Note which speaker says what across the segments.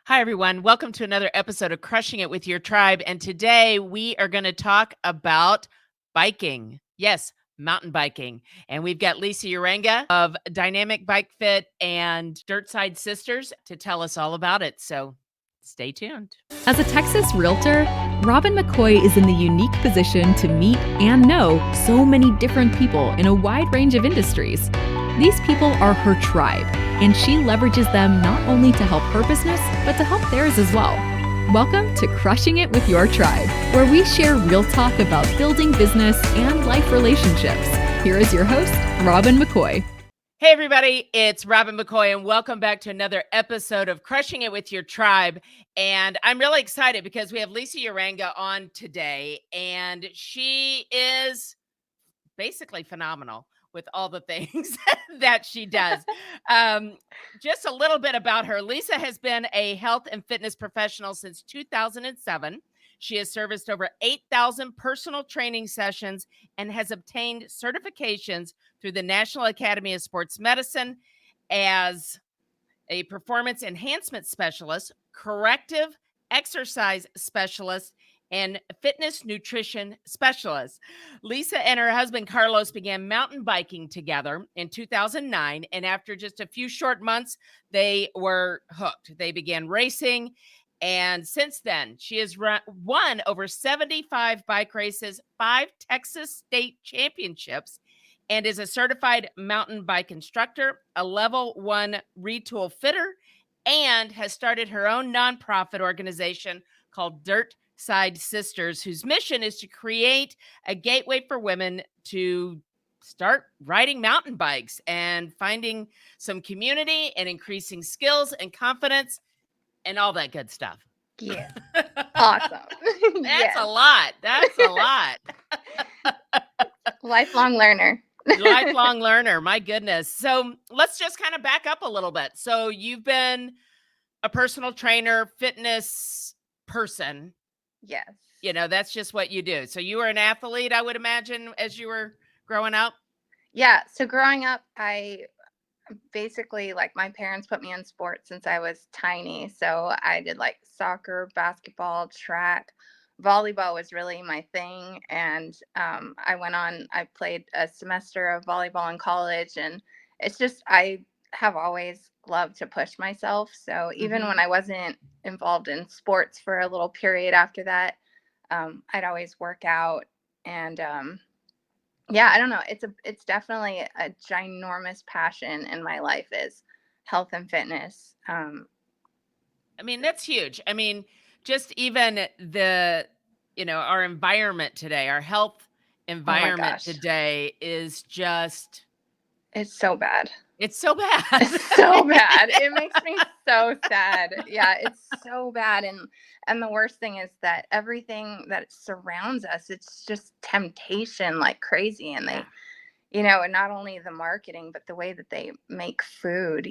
Speaker 1: Hi, everyone. Welcome to another episode of Crushing It with Your Tribe. And today we are going to talk about biking. Yes, mountain biking. And we've got Lisa Uranga of Dynamic Bike Fit and Dirt Side Sisters to tell us all about it. So stay tuned.
Speaker 2: As a Texas realtor, Robin McCoy is in the unique position to meet and know so many different people in a wide range of industries. These people are her tribe, and she leverages them not only to help her business, but to help theirs as well. Welcome to Crushing It with Your Tribe, where we share real talk about building business and life relationships. Here is your host, Robin McCoy.
Speaker 1: Hey, everybody, it's Robin McCoy, and welcome back to another episode of Crushing It with Your Tribe. And I'm really excited because we have Lisa Uranga on today, and she is basically phenomenal with all the things that she does. Just a little bit about her. Lisa has been a health and fitness professional since 2007. She has serviced over 8,000 personal training sessions and has obtained certifications through the National Academy of Sports Medicine as a Performance Enhancement Specialist, Corrective Exercise Specialist, and Fitness Nutrition Specialist. Lisa and her husband Carlos began mountain biking together in 2009, and after just a few short months, they were hooked. They began racing, and since then, she has won over 75 bike races, 5 Texas state championships, and is a certified mountain bike instructor, a level 1 Retul Fitter, and has started her own nonprofit organization called Dirt Side Sisters, whose mission is to create a gateway for women to start riding mountain bikes and finding some community and increasing skills and confidence and all that good stuff.
Speaker 3: Yeah. Awesome.
Speaker 1: That's
Speaker 3: Yes.
Speaker 1: a lot. That's a lot.
Speaker 3: Lifelong learner.
Speaker 1: Lifelong learner. My goodness. So let's just kind of back up a little bit. So you've been a personal trainer, fitness person.
Speaker 3: Yes.
Speaker 1: You know, that's just what you do. So you were an athlete, I would imagine, as you were growing up.
Speaker 3: Yeah. So growing up, I basically, like, my parents put me in sports since I was tiny. So I did like soccer, basketball, track. Volleyball was really my thing. And I played a semester of volleyball in college. And it's just, I have always loved to push myself. So even when I wasn't involved in sports for a little period after that, I'd always work out. And yeah, I don't know. It's definitely a ginormous passion in my life is health and fitness.
Speaker 1: I mean, that's huge. I mean, just even our environment today, our health environment
Speaker 3: gosh.
Speaker 1: today is just,
Speaker 3: It's so bad.
Speaker 1: it's so bad.
Speaker 3: It's so bad. It makes me so sad. Yeah, it's so bad. And the worst thing is that everything that surrounds us, it's just temptation like crazy. And they, and not only the marketing, but the way that they make food,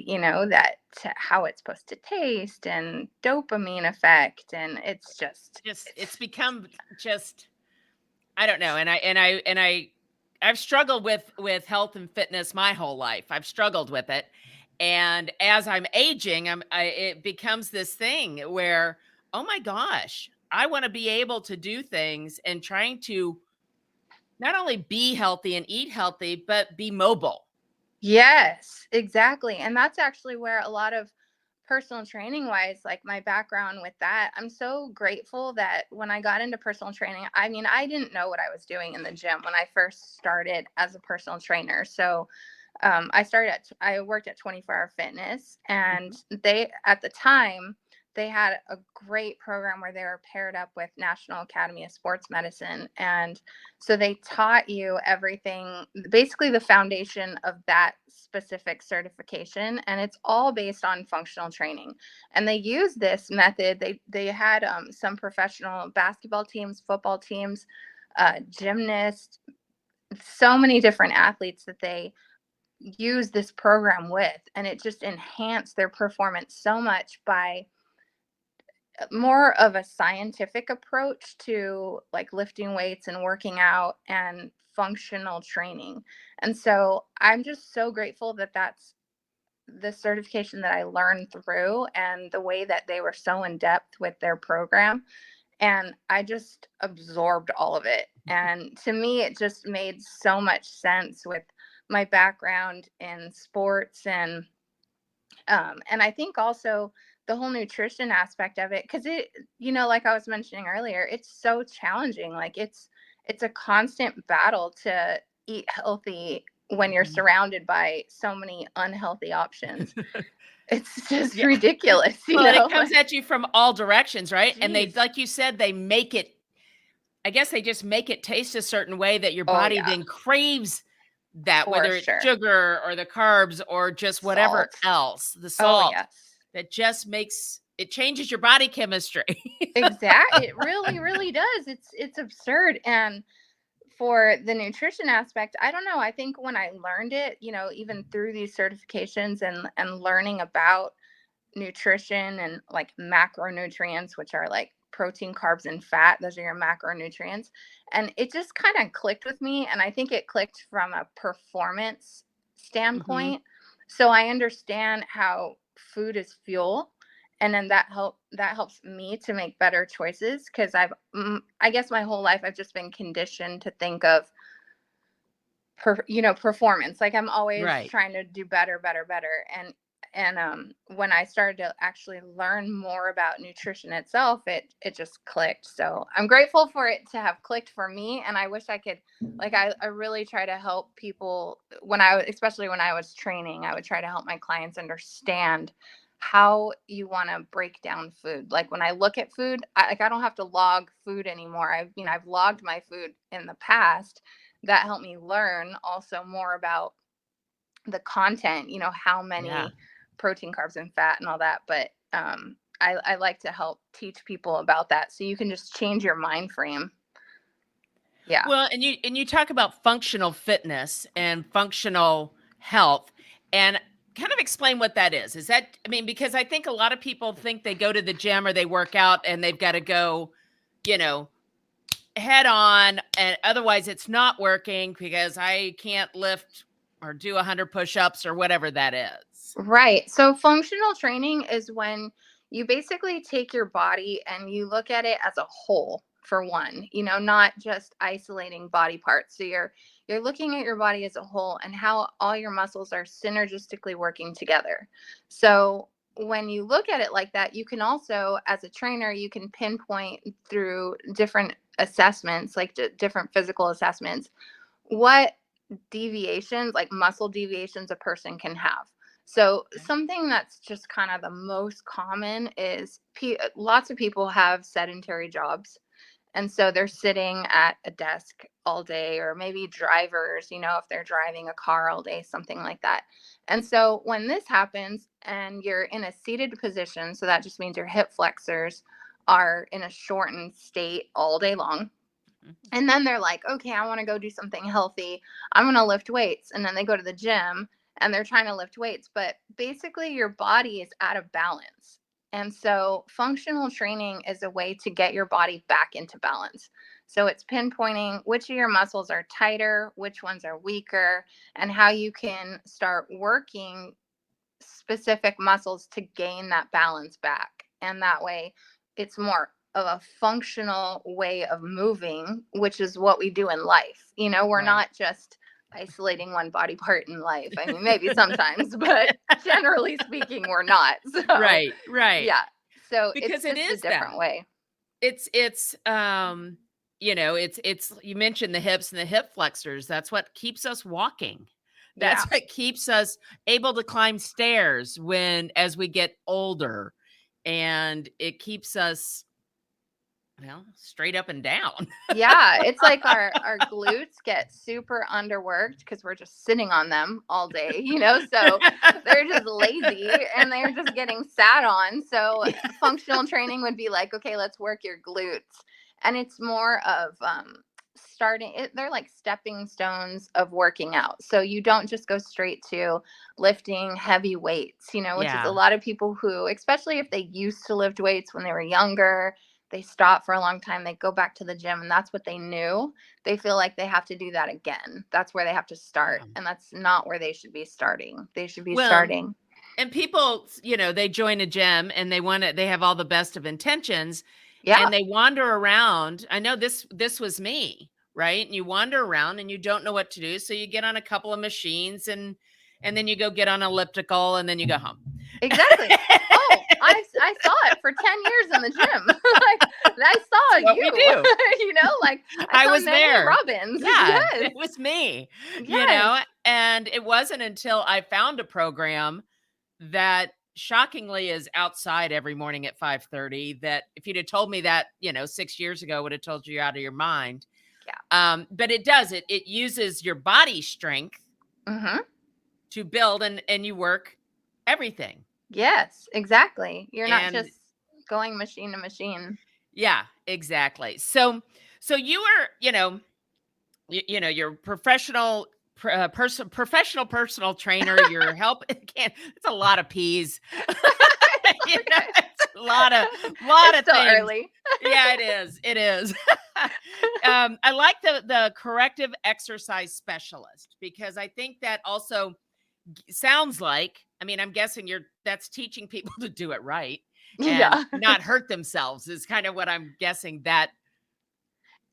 Speaker 3: how it's supposed to taste and dopamine effect. And it's just,
Speaker 1: it's become just, I don't know. I've struggled with health and fitness my whole life. I've struggled with it. And as I'm aging, it becomes this thing where, oh my gosh, I want to be able to do things and trying to not only be healthy and eat healthy, but be mobile.
Speaker 3: Yes, exactly. And that's actually where a lot of personal training wise, like my background with that, I'm so grateful that when I got into personal training, I mean, I didn't know what I was doing in the gym when I first started as a personal trainer. So I worked at 24-Hour Fitness, and at the time, they had a great program where they were paired up with National Academy of Sports Medicine. And so they taught you everything, basically the foundation of that specific certification. And it's all based on functional training. And they use this method. They had some professional basketball teams, football teams, gymnasts, so many different athletes that they use this program with, and it just enhanced their performance so much by more of a scientific approach to like lifting weights and working out and functional training. And so I'm just so grateful that that's the certification that I learned through and the way that they were so in depth with their program. And I just absorbed all of it. And to me, it just made so much sense with my background in sports and I think also the whole nutrition aspect of it, because it, like I was mentioning earlier, it's so challenging. Like it's a constant battle to eat healthy when you're
Speaker 1: Mhm.
Speaker 3: surrounded by so many unhealthy options. It's just
Speaker 1: Yeah.
Speaker 3: ridiculous,
Speaker 1: Well, and it comes
Speaker 3: Like,
Speaker 1: at you from all directions, right? And they,
Speaker 3: geez.
Speaker 1: like you said, they make it, I guess they just make it taste a certain way that your
Speaker 3: Oh
Speaker 1: body
Speaker 3: yeah,
Speaker 1: then craves that,
Speaker 3: for
Speaker 1: whether it's
Speaker 3: sure.
Speaker 1: sugar or the carbs or just whatever
Speaker 3: Salt.
Speaker 1: else, the
Speaker 3: Oh
Speaker 1: salt
Speaker 3: yes.
Speaker 1: that just makes it changes your body chemistry.
Speaker 3: It really, really does. It's absurd. And for the nutrition aspect, I don't know. I think when I learned it, even through these certifications and learning about nutrition and like macronutrients, which are like protein, carbs, and fat, those are your macronutrients. And it just kind of clicked with me. And I think it clicked from a performance
Speaker 1: Mhm.
Speaker 3: standpoint. So I understand how food is fuel. And then that helps me to make better choices because I guess my whole life I've just been conditioned to think of performance. Like I'm always
Speaker 1: Right.
Speaker 3: trying to do better, better, better. And when I started to actually learn more about nutrition itself, it just clicked. So I'm grateful for it to have clicked for me. And I wish I could, like, I really try to help people especially when I was training, I would try to help my clients understand how you want to break down food. Like when I look at food, I don't have to log food anymore. I've logged my food in the past. That helped me learn also more about the content, how
Speaker 1: Yeah.
Speaker 3: many protein, carbs, and fat and all that. But I like to help teach people about that so you can just change your mind frame. Yeah.
Speaker 1: Well, and you talk about functional fitness and functional health, and kind of explain what that is. Is that, I mean, because I think a lot of people think they go to the gym or they work out and they've got to go, you know, head on, and otherwise it's not working because I can't lift or do 100 push-ups or whatever that is.
Speaker 3: Right. So functional training is when you basically take your body and you look at it as a whole for one, not just isolating body parts. So you're looking at your body as a whole and how all your muscles are synergistically working together. So when you look at it like that, you can also, as a trainer, you can pinpoint through different assessments, like different physical assessments, what deviations, like muscle deviations, a person can have. So
Speaker 1: Okay.
Speaker 3: something that's just kind of the most common is lots of people have sedentary jobs. And so they're sitting at a desk all day, or maybe drivers, if they're driving a car all day, something like that. And so when this happens and you're in a seated position, so that just means your hip flexors are in a shortened state all day long,
Speaker 1: Mhm.
Speaker 3: and then they're like, okay, I want to go do something healthy. I'm going to lift weights. And then they go to the gym and they're trying to lift weights. But basically, your body is out of balance. And so, functional training is a way to get your body back into balance. So, it's pinpointing which of your muscles are tighter, which ones are weaker, and how you can start working specific muscles to gain that balance back. And that way, it's more of a functional way of moving, which is what we do in life. We're
Speaker 1: Right.
Speaker 3: not just isolating one body part in life. I mean, maybe sometimes, but generally speaking, we're not. So,
Speaker 1: Right, right.
Speaker 3: yeah. So, it's
Speaker 1: Because it
Speaker 3: just a
Speaker 1: is that.
Speaker 3: different way.
Speaker 1: It's you mentioned the hips and the hip flexors. That's what keeps us walking. That's
Speaker 3: Yeah.
Speaker 1: what keeps us able to climb stairs as we get older. And it keeps us, well, straight up and down.
Speaker 3: Yeah, it's like our glutes get super underworked because we're just sitting on them all day, so they're just lazy and they're just getting sat on. So functional training would be like, okay, let's work your glutes. And it's more of starting it, they're like stepping stones of working out. So you don't just go straight to lifting heavy weights, which is a
Speaker 1: Yeah.
Speaker 3: lot of people who, especially if they used to lift weights when they were younger, they stop for a long time, they go back to the gym and that's what they knew. They feel like they have to do that again. That's where they have to start.
Speaker 1: Yeah.
Speaker 3: And that's not where they should be starting. They should be
Speaker 1: Well,
Speaker 3: starting.
Speaker 1: And people, they join a gym and they have all the best of intentions
Speaker 3: Yeah,
Speaker 1: and they wander around. I know this was me, right? And you wander around and you don't know what to do. So you get on a couple of machines and then you go get on elliptical and then you go home.
Speaker 3: exactly. Oh, I saw it for 10 years in the gym. Like, I saw
Speaker 1: That's what
Speaker 3: you,
Speaker 1: we do.
Speaker 3: like I
Speaker 1: I
Speaker 3: saw
Speaker 1: was
Speaker 3: many
Speaker 1: there.
Speaker 3: Robins.
Speaker 1: Yeah,
Speaker 3: Yes.
Speaker 1: it was me,
Speaker 3: Yes.
Speaker 1: and it wasn't until I found a program that shockingly is outside every morning at 5:30 that if you'd have told me that, 6 years ago, I would have told you out of your mind.
Speaker 3: Yeah.
Speaker 1: But it uses your body strength
Speaker 3: Mm-hmm.
Speaker 1: to build and you work everything.
Speaker 3: Yes, exactly. You're not
Speaker 1: And
Speaker 3: just going machine to machine.
Speaker 1: yeah, exactly. So you were, you're professional professional personal trainer, your help it's a lot of P's. It's a lot
Speaker 3: It's
Speaker 1: of
Speaker 3: still
Speaker 1: things.
Speaker 3: early.
Speaker 1: Yeah, it is. I like the corrective exercise specialist because I think that also sounds like, I mean, I'm guessing that's teaching people to do it right and
Speaker 3: Yeah.
Speaker 1: not hurt themselves is kind of what I'm guessing that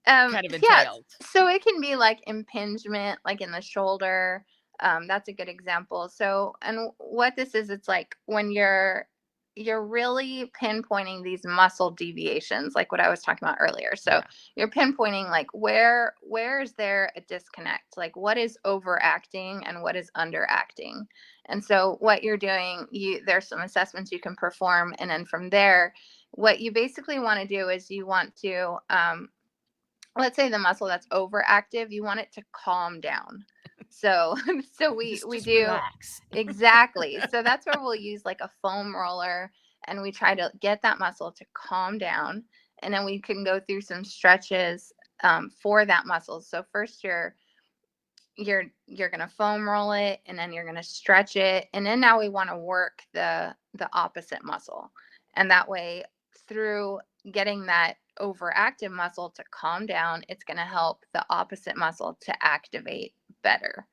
Speaker 1: kind of
Speaker 3: Yes.
Speaker 1: entails.
Speaker 3: So it can be like impingement, like in the shoulder. That's a good example. So, and what this is, it's like when you're really pinpointing these muscle deviations, like what I was talking about earlier. So
Speaker 1: Yeah.
Speaker 3: you're pinpointing like where is there a disconnect? Like what is overacting and what is underacting? And so what you're doing, there's some assessments you can perform, and then from there, what you basically want to do is you want to let's say the muscle that's overactive, you want it to calm down. So so we
Speaker 1: Just
Speaker 3: do
Speaker 1: relax.
Speaker 3: exactly. So that's where we'll use like a foam roller, and we try to get that muscle to calm down, and then we can go through some stretches for that muscle. So first you're going to foam roll it, and then you're going to stretch it, and then now we want to work the opposite muscle. And that way, through getting that overactive muscle to calm down, it's going to help the opposite muscle to activate better.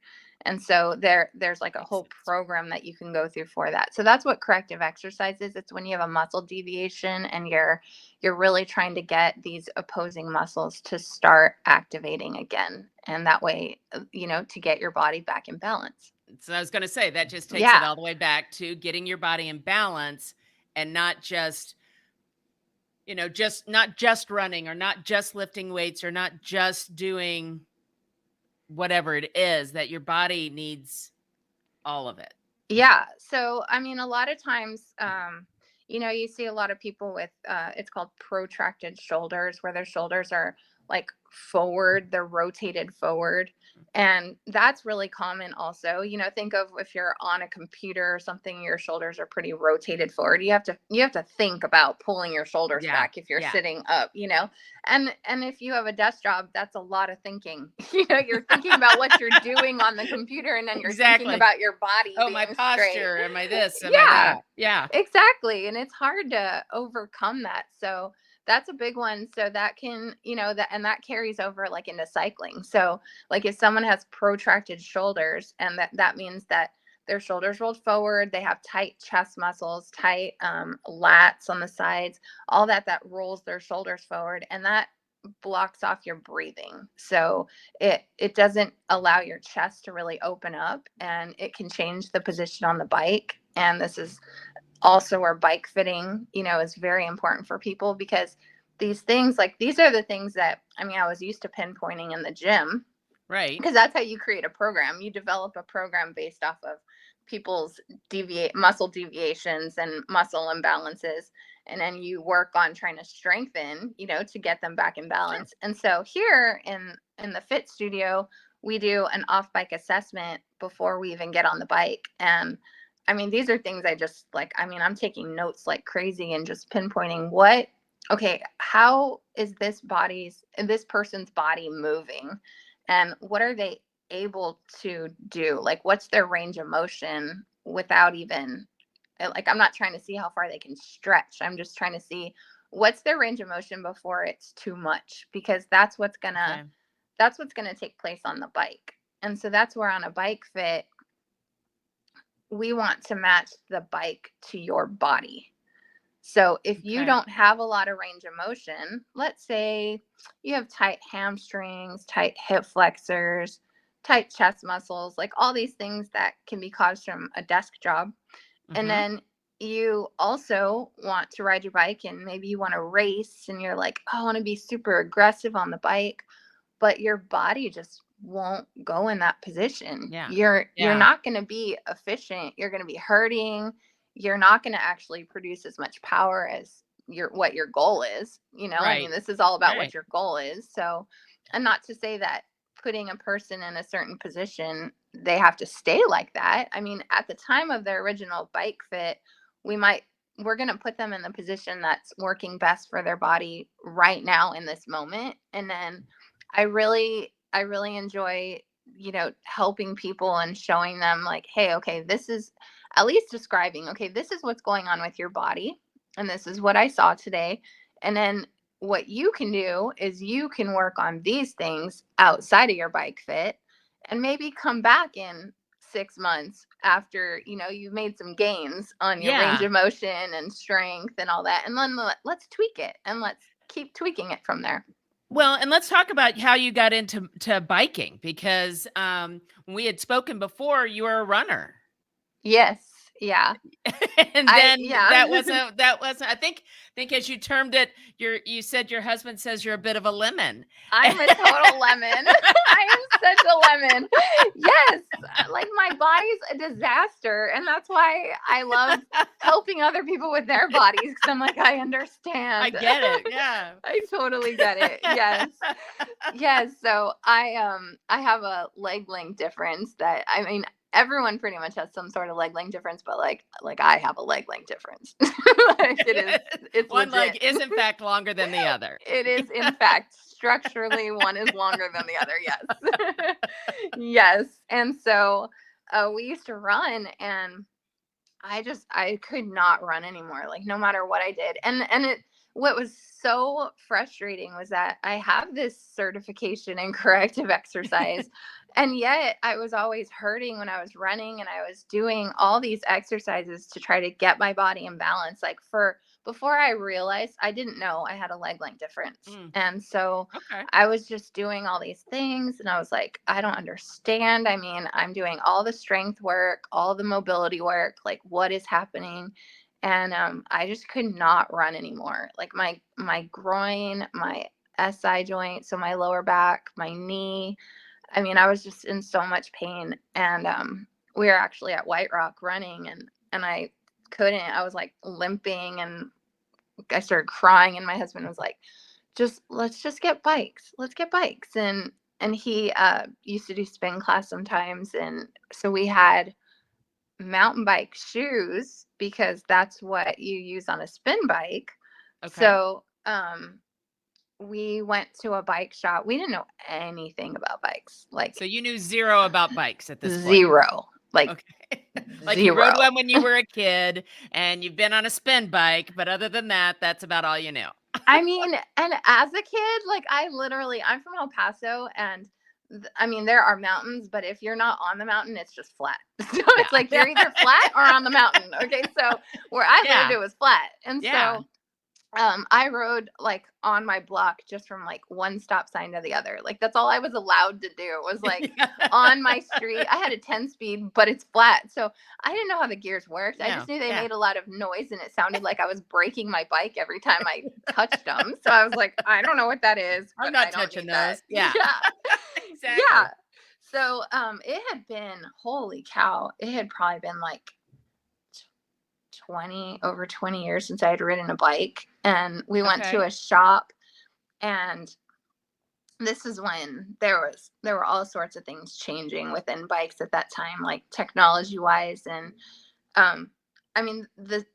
Speaker 3: And so there's like a
Speaker 1: Makes
Speaker 3: whole
Speaker 1: sense.
Speaker 3: program that you can go through for that. So that's what corrective exercise is. It's when you have a muscle deviation and you're really trying to get these opposing muscles to start activating again. And that way, to get your body back in balance.
Speaker 1: So I was going to say that just takes it
Speaker 3: Yeah.
Speaker 1: all the way back to getting your body in balance and not just, not just running or not just lifting weights or not just doing whatever it is that your body needs all of it.
Speaker 3: Yeah. So, I mean, a lot of times, you see a lot of people with, it's called protracted shoulders, where their shoulders are like forward, they're rotated forward. And that's really common also. Think of if you're on a computer or something, your shoulders are pretty rotated forward. You have to think about pulling your shoulders
Speaker 1: Yeah.
Speaker 3: back if you're
Speaker 1: Yeah.
Speaker 3: sitting up. And if you have a desk job, that's a lot of thinking. You're thinking about what you're doing on the computer, and then you're thinking
Speaker 1: Exactly.
Speaker 3: about your body
Speaker 1: Oh,
Speaker 3: being
Speaker 1: my
Speaker 3: straight.
Speaker 1: posture. Am I this? Am I
Speaker 3: Yeah,
Speaker 1: that? Yeah.
Speaker 3: exactly. And it's hard to overcome that. So that's a big one. So that can, that carries over like into cycling. So like if someone has protracted shoulders, and that means that their shoulders rolled forward, they have tight chest muscles, tight lats on the sides, all that rolls their shoulders forward, and that blocks off your breathing. So it doesn't allow your chest to really open up, and it can change the position on the bike. And this is also where bike fitting, is very important for people, because these things, like, these are the things that, I mean, I was used to pinpointing in the gym,
Speaker 1: Right.
Speaker 3: because that's how you create a program. You develop a program based off of people's muscle deviations and muscle imbalances, and then you work on trying to strengthen, to get them back in balance. And so here in the fit studio, we do an off bike assessment before we even get on the bike. And I mean, these are things I just like, I mean, I'm taking notes like crazy and just pinpointing how is this person's body moving, and what are they able to do? Like, what's their range of motion without even, like, I'm not trying to see how far they can stretch. I'm just trying to see what's their range of motion before it's too much, because that's what's going to take place on the bike. And so that's where on a bike fit, we want to match the bike to your body. So if you
Speaker 1: Okay.
Speaker 3: don't have a lot of range of motion, let's say you have tight hamstrings, tight hip flexors, tight chest muscles, like all these things that can be caused from a desk job. And
Speaker 1: Mm-hmm.
Speaker 3: then you also want to ride your bike and maybe you want to race and you're like, oh, I want to be super aggressive on the bike, but your body just won't go in that position.
Speaker 1: Yeah.
Speaker 3: You're
Speaker 1: Yeah.
Speaker 3: not going to be efficient. You're going to be hurting. You're not going to actually produce as much power as what your goal is. I mean,
Speaker 1: Right.
Speaker 3: this is all about what
Speaker 1: Right.
Speaker 3: your goal is. So, and not to say that putting a person in a certain position, they have to stay like that. I mean, at the time of their original bike fit, we're going to put them in the position that's working best for their body right now in this moment. And then I really enjoy, helping people and showing them like, hey, okay, this is at least describing, okay, this is what's going on with your body. And this is what I saw today. And then what you can do is you can work on these things outside of your bike fit and maybe come back in 6 months after, you've made some gains on your range
Speaker 1: Yeah.
Speaker 3: of motion and strength and all that. And then let's tweak it and let's keep tweaking it from there.
Speaker 1: Well, and let's talk about how you got into biking, because when we had spoken before, you were a runner.
Speaker 3: Yes. Yeah.
Speaker 1: And then
Speaker 3: Yeah.
Speaker 1: that wasn't I think as you termed it, you said your husband says you're a bit of a lemon.
Speaker 3: I'm a total lemon. I am such a lemon. Yes. Like my body's a disaster. And that's why I love helping other people with their bodies. Because I'm like, I understand.
Speaker 1: I get it. Yeah.
Speaker 3: I totally get it. Yes. Yes. So I have a leg length difference that, I mean, everyone pretty much has some sort of leg length difference, but like I have a leg length difference. Like it's
Speaker 1: One leg
Speaker 3: legit.
Speaker 1: is in fact longer than the other.
Speaker 3: It is, in fact, structurally one is longer than the other. Yes. Yes. And so we used to run, and I could not run anymore, like no matter what I did. What was so frustrating was that I have this certification in corrective exercise, and yet I was always hurting when I was running, and I was doing all these exercises to try to get my body in balance. Like before I realized, I didn't know I had a leg length difference. And so
Speaker 1: Okay.
Speaker 3: I was just doing all these things, and I was like, I don't understand. I mean, I'm doing all the strength work, all the mobility work, like what is happening? And I just could not run anymore. Like my groin, my SI joint, so my lower back, my knee. I mean, I was just in so much pain. And we were actually at White Rock running, and I couldn't. I was like limping, and I started crying, and my husband was like, let's just get bikes. Let's get bikes. And he used to do spin class sometimes, and so we had mountain bike shoes because that's what you use on a spin bike.
Speaker 1: Okay.
Speaker 3: So we went to a bike shop. We didn't know anything about bikes. Like,
Speaker 1: So you knew zero about bikes at this point.
Speaker 3: zero. Like,
Speaker 1: Okay. Like you
Speaker 3: zero.
Speaker 1: rode one when you were a kid and you've been on a spin bike, but other than that, that's about all you knew.
Speaker 3: I mean, and as a kid, like I'm from El Paso, and I mean, there are mountains, but if you're not on the mountain, it's just flat. So it's like you're either flat or on the mountain. Okay. So where I lived, it was flat. And so I rode like on my block just from like one stop sign to the other. Like that's all I was allowed to do was like on my street. I had a 10 speed, but it's flat. So I didn't know how the gears worked. I just knew they made a lot of noise, and it sounded like I was breaking my bike every time I touched them. So I was like, I don't know what that is.
Speaker 1: I'm not touching those. Yeah. Exactly.
Speaker 3: Yeah. So it had been, holy cow, it had probably been like over 20 years since I had ridden a bike. And we went to a shop, and this is when there were all sorts of things changing within bikes at that time, like technology wise. And I mean, the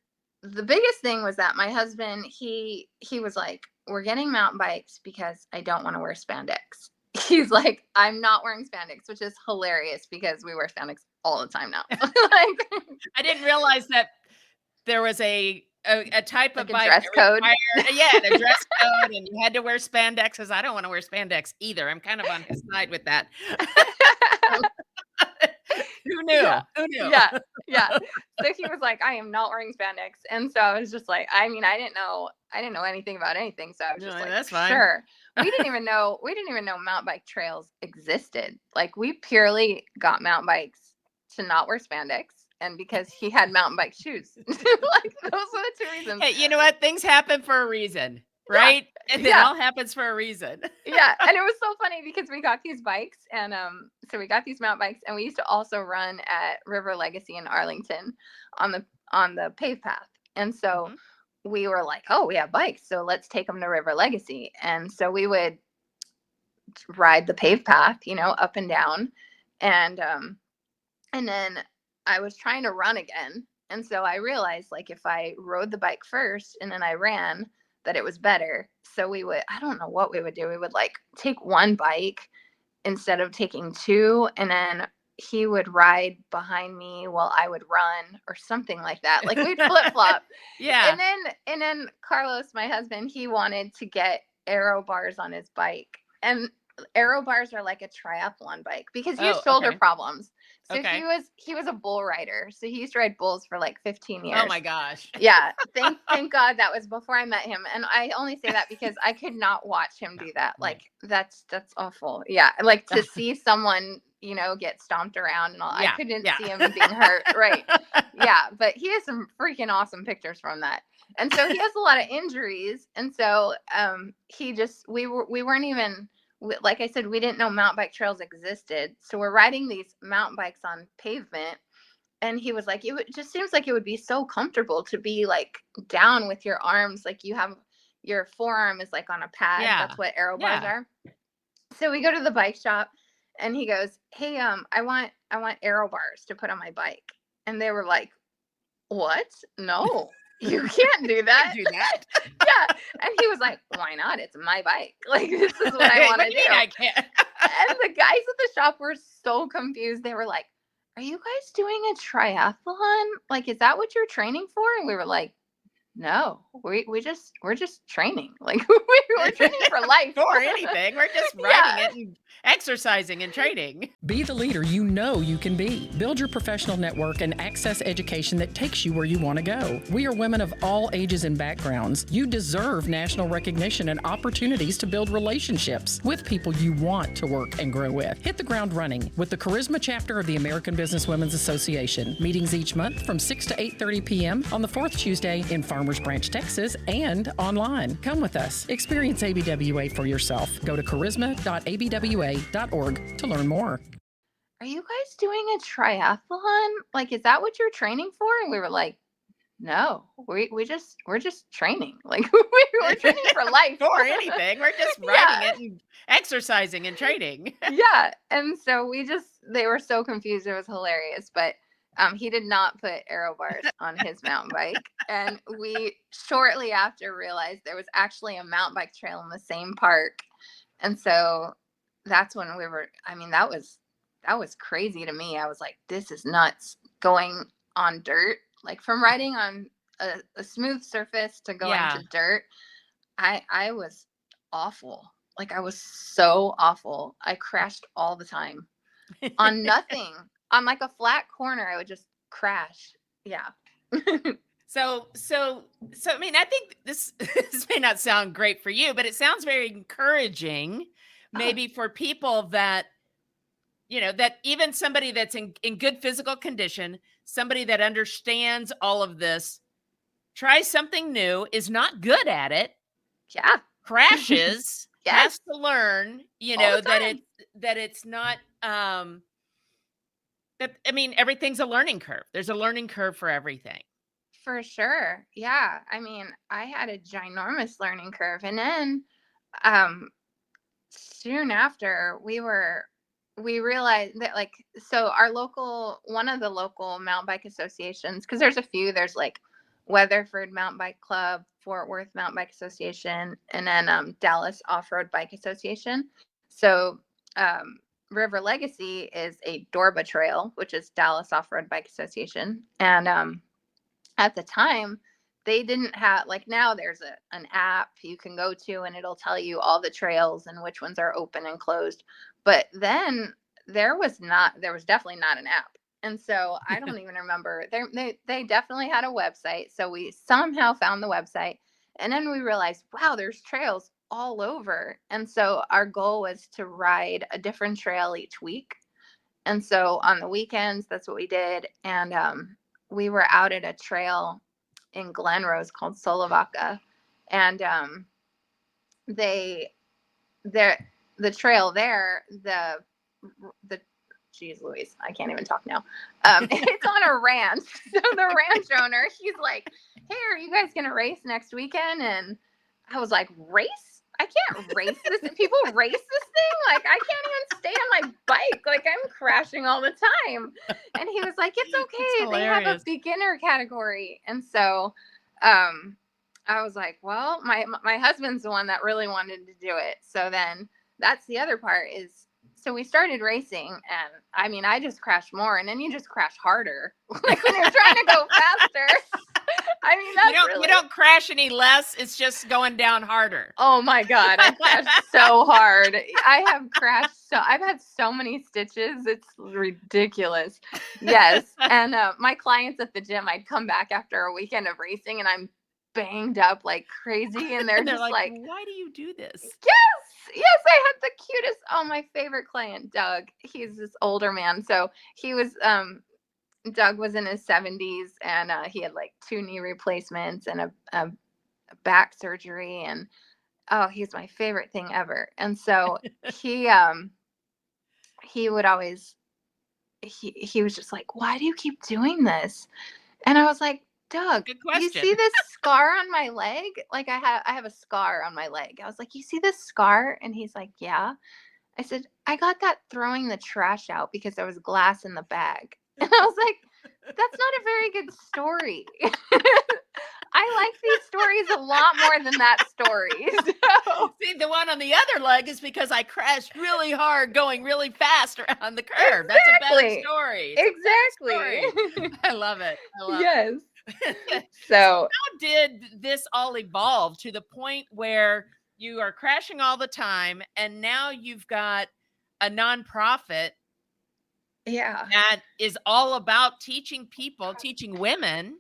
Speaker 3: biggest thing was that my husband, he was like, we're getting mountain bikes because I don't want to wear spandex. He's like, I'm not wearing spandex, which is hilarious because we wear spandex all the time now. Like,
Speaker 1: I didn't realize that there was a type
Speaker 3: like
Speaker 1: of
Speaker 3: a
Speaker 1: bike
Speaker 3: dress code.
Speaker 1: a dress code, and you had to wear spandex. Because I don't want to wear spandex either. I'm kind of on his side with that. Who knew?
Speaker 3: Yeah.
Speaker 1: Who knew?
Speaker 3: Yeah. Yeah. So he was like, I am not wearing spandex. And so I was just like, I mean, I didn't know anything about anything. So I was
Speaker 1: No,
Speaker 3: just like,
Speaker 1: that's fine.
Speaker 3: sure. We didn't even know mountain bike trails existed. Like we purely got mountain bikes to not wear spandex and because he had mountain bike shoes. Like those were the two reasons.
Speaker 1: Hey, you know what? Things happen for a reason, right? And it
Speaker 3: Yeah.
Speaker 1: all happens for a reason.
Speaker 3: Yeah. And it was so funny because we got these bikes and so we got these mountain bikes and we used to also run at River Legacy in Arlington on the paved path. And so we were like, oh, we have bikes, so let's take them to River Legacy. And so we would ride the paved path, up and down. And then I was trying to run again. And so I realized like if I rode the bike first and then I ran, that it was better. So I don't know what we would do. We would like take one bike instead of taking two. And then he would ride behind me while I would run or something like that. Like we'd flip flop.
Speaker 1: Yeah.
Speaker 3: And then Carlos, my husband, he wanted to get aero bars on his bike. And aero bars are like a triathlon bike because he has shoulder problems. So he was a bull rider. So he used to ride bulls for like 15 years.
Speaker 1: Oh my gosh.
Speaker 3: Yeah. Thank God that was before I met him. And I only say that because I could not watch him do that. Like that's awful. Yeah. Like to see someone, get stomped around and all. I couldn't see him being hurt. Right. Yeah. But he has some freaking awesome pictures from that. And so he has a lot of injuries. And so we weren't even, like I said, we didn't know mountain bike trails existed. So we're riding these mountain bikes on pavement. And he was like, it just seems like it would be so comfortable to be like down with your arms. Like you have your forearm is like on a pad. Yeah. That's what aero bars are. So we go to the bike shop and he goes, hey, I want aero bars to put on my bike. And they were like, what? No. You can't do that.
Speaker 1: Do that?
Speaker 3: Yeah. And he was like, why not? It's my bike. Like, this is what I want to do.
Speaker 1: I can't.
Speaker 3: And the guys at the shop were so confused. They were like, are you guys doing a triathlon? Like, is that what you're training for? And we were like, no, we're just training. Like we're training for life
Speaker 1: or anything. We're just riding it and exercising and training.
Speaker 4: Be the leader you know you can be. Build your professional network and access education that takes you where you want to go. We are women of all ages and backgrounds. You deserve national recognition and opportunities to build relationships with people you want to work and grow with. Hit the ground running with the Charisma chapter of the American Business Women's Association. Meetings each month from 6 to 8:30 p.m. on the fourth Tuesday in Farmers Branch, Texas, and online. Come with us. Experience ABWA for yourself. Go to charisma.abwa.org to learn more.
Speaker 3: Are you guys doing a triathlon? Like, is that what you're training for? And we were like, no, we're just training. Like we're training for life
Speaker 1: or anything. We're just riding it and exercising and training.
Speaker 3: Yeah. And so they were so confused. It was hilarious. But he did not put aero bars on his mountain bike. And we shortly after realized there was actually a mountain bike trail in the same park. And so that's when that was crazy to me. I was like, this is nuts, going on dirt, like from riding on a smooth surface to going to dirt. I was awful. Like I was so awful. I crashed all the time on nothing. On like a flat corner, I would just crash. Yeah.
Speaker 1: So I mean, I think this may not sound great for you, but it sounds very encouraging, maybe for people that, that even somebody that's in good physical condition, somebody that understands all of this, tries something new, is not good at it.
Speaker 3: Yeah.
Speaker 1: Crashes, has to learn, that it's not, everything's a learning curve. There's a learning curve for everything.
Speaker 3: For sure. Yeah. I mean, I had a ginormous learning curve. And then soon after we realized that one of the local mountain bike associations, because there's a few, there's like Weatherford Mountain Bike Club, Fort Worth Mountain Bike Association, and then Dallas Off-Road Bike Association. So River Legacy is a Dorba Trail, which is Dallas Off-Road Bike Association. And at the time, they didn't have, like now there's an app you can go to and it'll tell you all the trails and which ones are open and closed. But then there was definitely not an app. And so I don't even remember. They definitely had a website. So we somehow found the website. And then we realized, wow, there's trails all over. And so our goal was to ride a different trail each week. And so on the weekends, that's what we did. And we were out at a trail in Glen Rose called Solavaca. And they the trail there, the geez Louise, I can't even talk now. It's on a ranch. So the ranch owner, he's like, hey, are you guys gonna race next weekend? And I was like, race? I can't race this. People race this thing? Like, I can't even stay on my bike. Like, I'm crashing all the time. And he was like, it's okay. They have a beginner category. And so I was like, well, my husband's the one that really wanted to do it. So then that's the other part is, so we started racing, and I mean, I just crashed more, and then you just crash harder. Like when you're trying to go faster. I mean, that's
Speaker 1: you don't crash any less. It's just going down harder.
Speaker 3: Oh my God. I crashed so hard. I've had so many stitches. It's ridiculous. Yes. And my clients at the gym, I'd come back after a weekend of racing and I'm banged up like crazy. And they're just like,
Speaker 1: why do you do this?
Speaker 3: Yes, I had the cutest. Oh, my favorite client, Doug. He's this older man. So he was, Doug was in his 70s, and he had like 2 knee replacements and a back surgery. And oh, he's my favorite thing ever. And so he would always, he was just like, why do you keep doing this? And I was like, Doug, you see this scar on my leg? Like I have a scar on my leg. I was like, you see this scar? And he's like, yeah. I said, I got that throwing the trash out because there was glass in the bag. And I was like, that's not a very good story. I like these stories a lot more than that story. So.
Speaker 1: See, the one on the other leg is because I crashed really hard going really fast around the curve.
Speaker 3: Exactly.
Speaker 1: That's a better story.
Speaker 3: Exactly.
Speaker 1: I love it.
Speaker 3: Yes. So
Speaker 1: how did this all evolve to the point where you are crashing all the time, and now you've got a nonprofit that is all about teaching women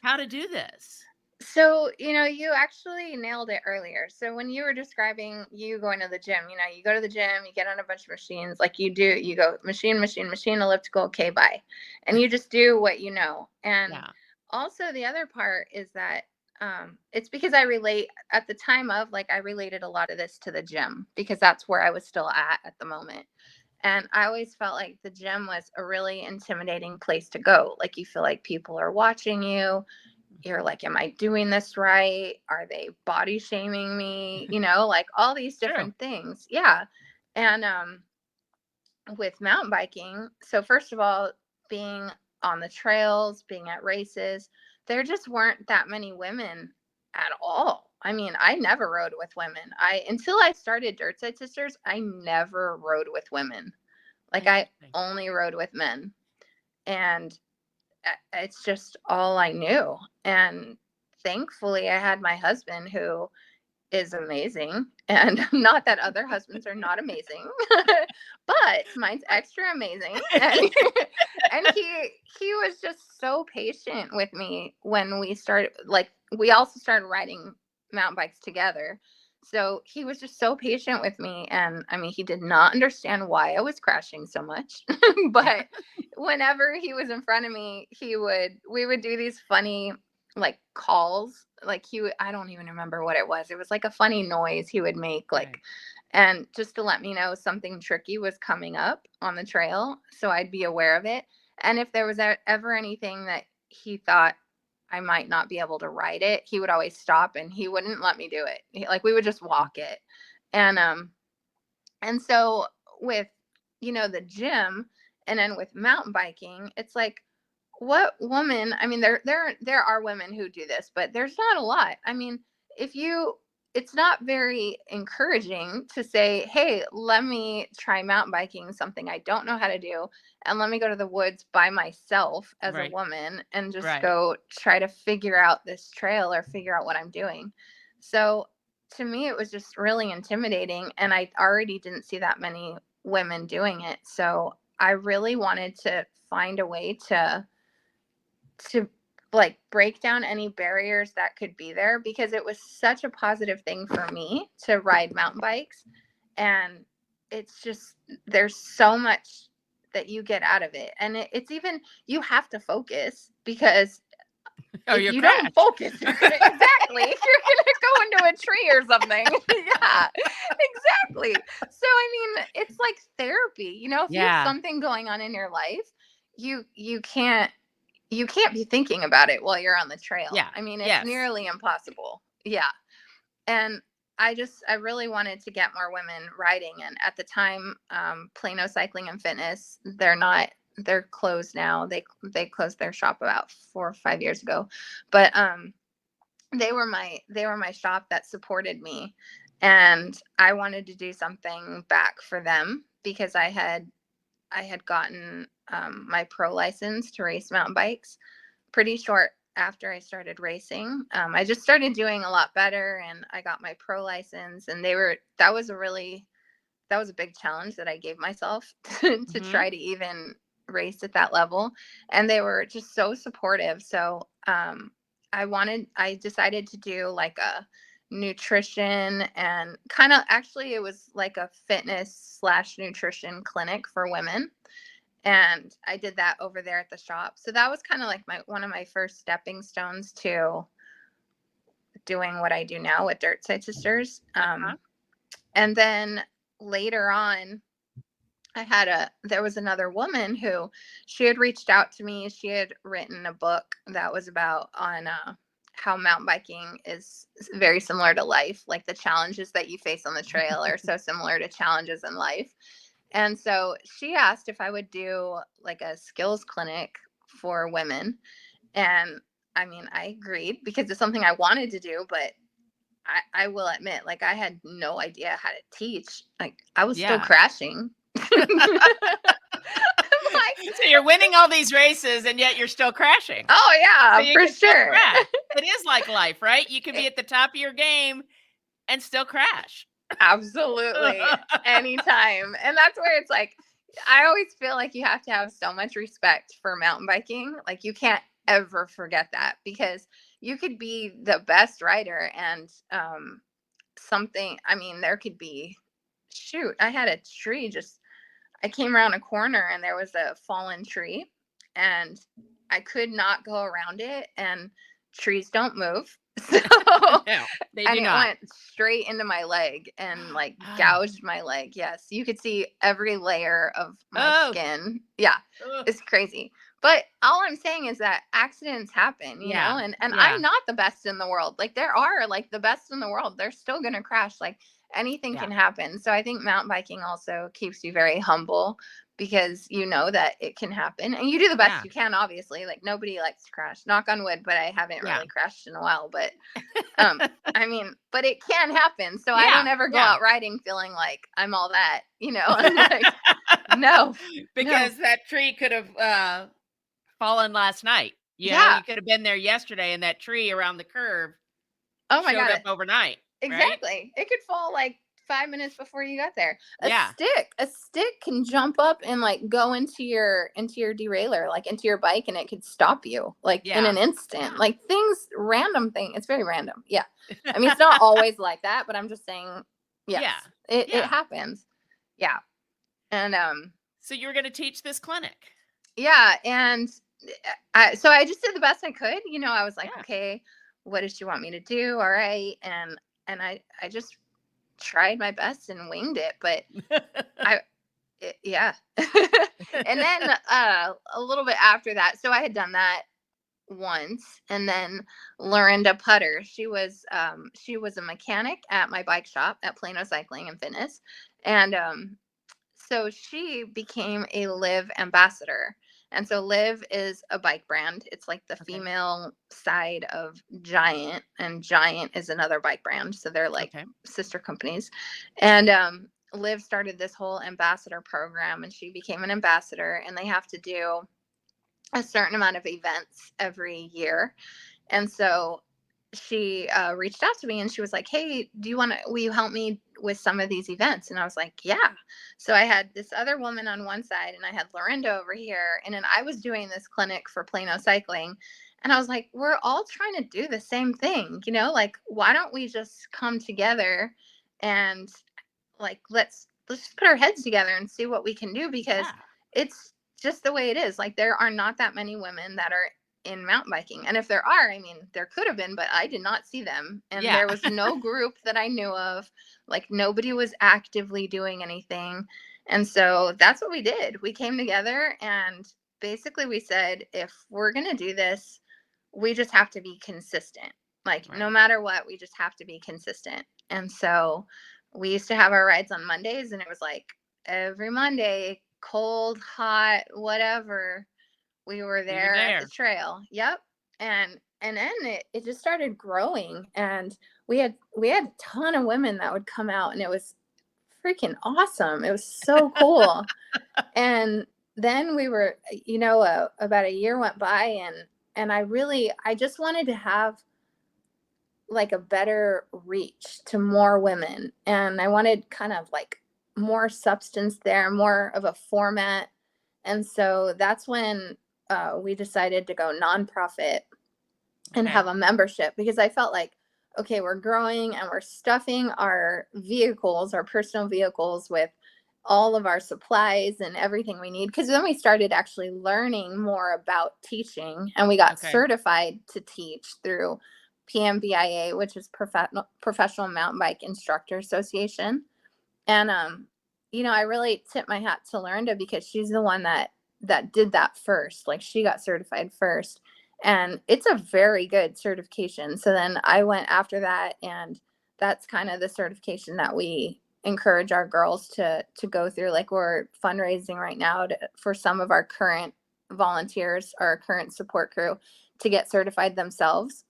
Speaker 1: how to do this?
Speaker 3: So, you actually nailed it earlier. So when you were describing you going to the gym, you go to the gym, you get on a bunch of machines, like you go machine, elliptical, okay, bye. And you just do what you know. And also the other part is that it's because I relate at the time of I related a lot of this to the gym because that's where I was still at the moment. And I always felt like the gym was a really intimidating place to go. Like you feel like people are watching you. You're like, am I doing this right? Are they body shaming me? Like all these different things. Yeah. And with mountain biking, so first of all, being on the trails, being at races, there just weren't that many women at all. I mean, I never rode with women. Until I started Dirt Side Sisters, I never rode with women. Like I only rode with men. And it's just all I knew. And thankfully I had my husband who is amazing, and not that other husbands are not amazing, but mine's extra amazing. And he was just so patient with me when we started, we also started riding mountain bikes together. So he was just so patient with me. And I mean, he did not understand why I was crashing so much, but whenever he was in front of me, we would do these funny calls. I don't even remember what it was. It was like a funny noise he would make, and just to let me know something tricky was coming up on the trail. So I'd be aware of it. And if there was ever anything that he thought I might not be able to ride it, he would always stop and he wouldn't let me do it. We would just walk it. And so with, the gym and then with mountain biking, it's like, what woman, I mean, there are women who do this, but there's not a lot. I mean, it's not very encouraging to say, hey, let me try mountain biking, something I don't know how to do. And let me go to the woods by myself as a woman and just go try to figure out this trail or figure out what I'm doing. So to me, it was just really intimidating. And I already didn't see that many women doing it. So I really wanted to find a way to like break down any barriers that could be there, because it was such a positive thing for me to ride mountain bikes. And it's just, there's so much that you get out of it. And it's even, you have to focus, because if
Speaker 1: you
Speaker 3: you
Speaker 1: crash.
Speaker 3: don't focus, you're gonna, exactly, you're gonna go into a tree or something. Yeah, exactly. So I mean, it's like therapy, you know, if you have something going on in your life, you can't be thinking about it while you're on the trail.
Speaker 1: Yeah.
Speaker 3: I mean, it's nearly impossible. Yeah. And I really wanted to get more women riding. And at the time, Plano Cycling and Fitness, they're closed now. They closed their shop about 4 or 5 years ago. But they were my shop that supported me. And I wanted to do something back for them, because I had gotten my pro license to race mountain bikes pretty short after I started racing. I just started doing a lot better, and I got my pro license, and that was a big challenge that I gave myself to try to even race at that level. And they were just so supportive. So I decided to do like a nutrition, and kind of, actually it was like a fitness / nutrition clinic for women. And I did that over there at the shop. So that was kind of like one of my first stepping stones to doing what I do now with Dirt Side Sisters. And then later on, there was another woman who, she had reached out to me. She had written a book that was about how mountain biking is very similar to life. Like the challenges that you face on the trail are so similar to challenges in life. And so she asked if I would do like a skills clinic for women. And I mean, I agreed, because it's something I wanted to do, but I will admit, like, I had no idea how to teach. Like, I was still crashing.
Speaker 1: So you're winning all these races, and yet you're still crashing.
Speaker 3: Oh yeah,
Speaker 1: so
Speaker 3: for sure.
Speaker 1: It is like life, right? You can be at the top of your game and still crash.
Speaker 3: Absolutely. Anytime. And that's where it's like, I always feel like you have to have so much respect for mountain biking. Like, you can't ever forget that, because you could be the best rider, and there could be, I had a tree, I came around a corner and there was a fallen tree, and I could not go around it, and trees don't move. So
Speaker 1: No, they do
Speaker 3: it
Speaker 1: not.
Speaker 3: went straight into my leg and like gouged my leg. Yes, you could see every layer of my skin. Yeah, it's crazy. But all I'm saying is that accidents happen, you know, and I'm not the best in the world. Like, there are like the best in the world. They're still going to crash. Like, anything can happen. So I think mountain biking also keeps you very humble, because you know that it can happen, and you do the best you can, obviously. Like, nobody likes to crash, knock on wood, but I haven't really crashed in a while. But I mean, but it can happen. So I don't ever go out riding feeling like I'm all that, you know. I'm like, no,
Speaker 1: because that tree could have fallen last night. You could have been there yesterday, and that tree around the curve
Speaker 3: showed
Speaker 1: up overnight.
Speaker 3: Exactly. Right? It could fall like 5 minutes before you got there. A stick can jump up and like go into your derailleur, like into your bike, and it could stop you like in an instant. Like, random thing. It's very random. Yeah. I mean, it's not always like that, but I'm just saying, it happens. Yeah. And
Speaker 1: so you were going to teach this clinic.
Speaker 3: Yeah, and so I just did the best I could. You know, I was like, okay, what does she want me to do? All right. And I just tried my best and winged it, but and then a little bit after that, so I had done that once, and then Lorinda Putter, she was a mechanic at my bike shop at Plano Cycling and Fitness, and so she became a Liv ambassador. And so Liv is a bike brand. It's like the female side of Giant, and Giant is another bike brand. So they're like sister companies. And Liv started this whole ambassador program, and she became an ambassador, and they have to do a certain amount of events every year. And so she reached out to me, and she was like, hey, will you help me with some of these events? And I was like, yeah. So I had this other woman on one side and I had Lorinda over here. And then I was doing this clinic for Plano Cycling. And I was like, we're all trying to do the same thing, like, why don't we just come together and like, let's just put our heads together and see what we can do, because
Speaker 1: Yeah.
Speaker 3: it's just the way it is. Like, there are not that many women that are in mountain biking. And if there are, I mean, there could have been, but I did not see them. And
Speaker 1: Yeah.
Speaker 3: there was no group that I knew of. Like, nobody was actively doing anything. And so that's what we did. We came together and basically we said, if we're going to do this, we just have to be consistent. Like, no
Speaker 1: Right.
Speaker 3: matter what, we just have to be consistent. And so we used to have our rides on Mondays, and it was like every Monday, cold, hot, whatever, we were
Speaker 1: You were
Speaker 3: there at the
Speaker 1: there.
Speaker 3: trail. Yep. And then it just started growing, and we had a ton of women that would come out, and it was freaking awesome. It was so cool. And then we were, about a year went by, and I just wanted to have like a better reach to more women. And I wanted kind of like more substance there, more of a format. And so that's when we decided to go nonprofit and
Speaker 1: Okay.
Speaker 3: have a membership, because I felt like, okay, we're growing and we're stuffing our vehicles, our personal vehicles, with all of our supplies and everything we need. Because then we started actually learning more about teaching, and we got
Speaker 1: Okay.
Speaker 3: certified to teach through PMBIA, which is Professional Mountain Bike Instructor Association. And I really tip my hat to Lorinda, because she's the one that did that first. Like, she got certified first, and it's a very good certification. So then I went after that, and that's kind of the certification that we encourage our girls to go through. Like, we're fundraising right now for some of our current volunteers, our current support crew, to get certified themselves.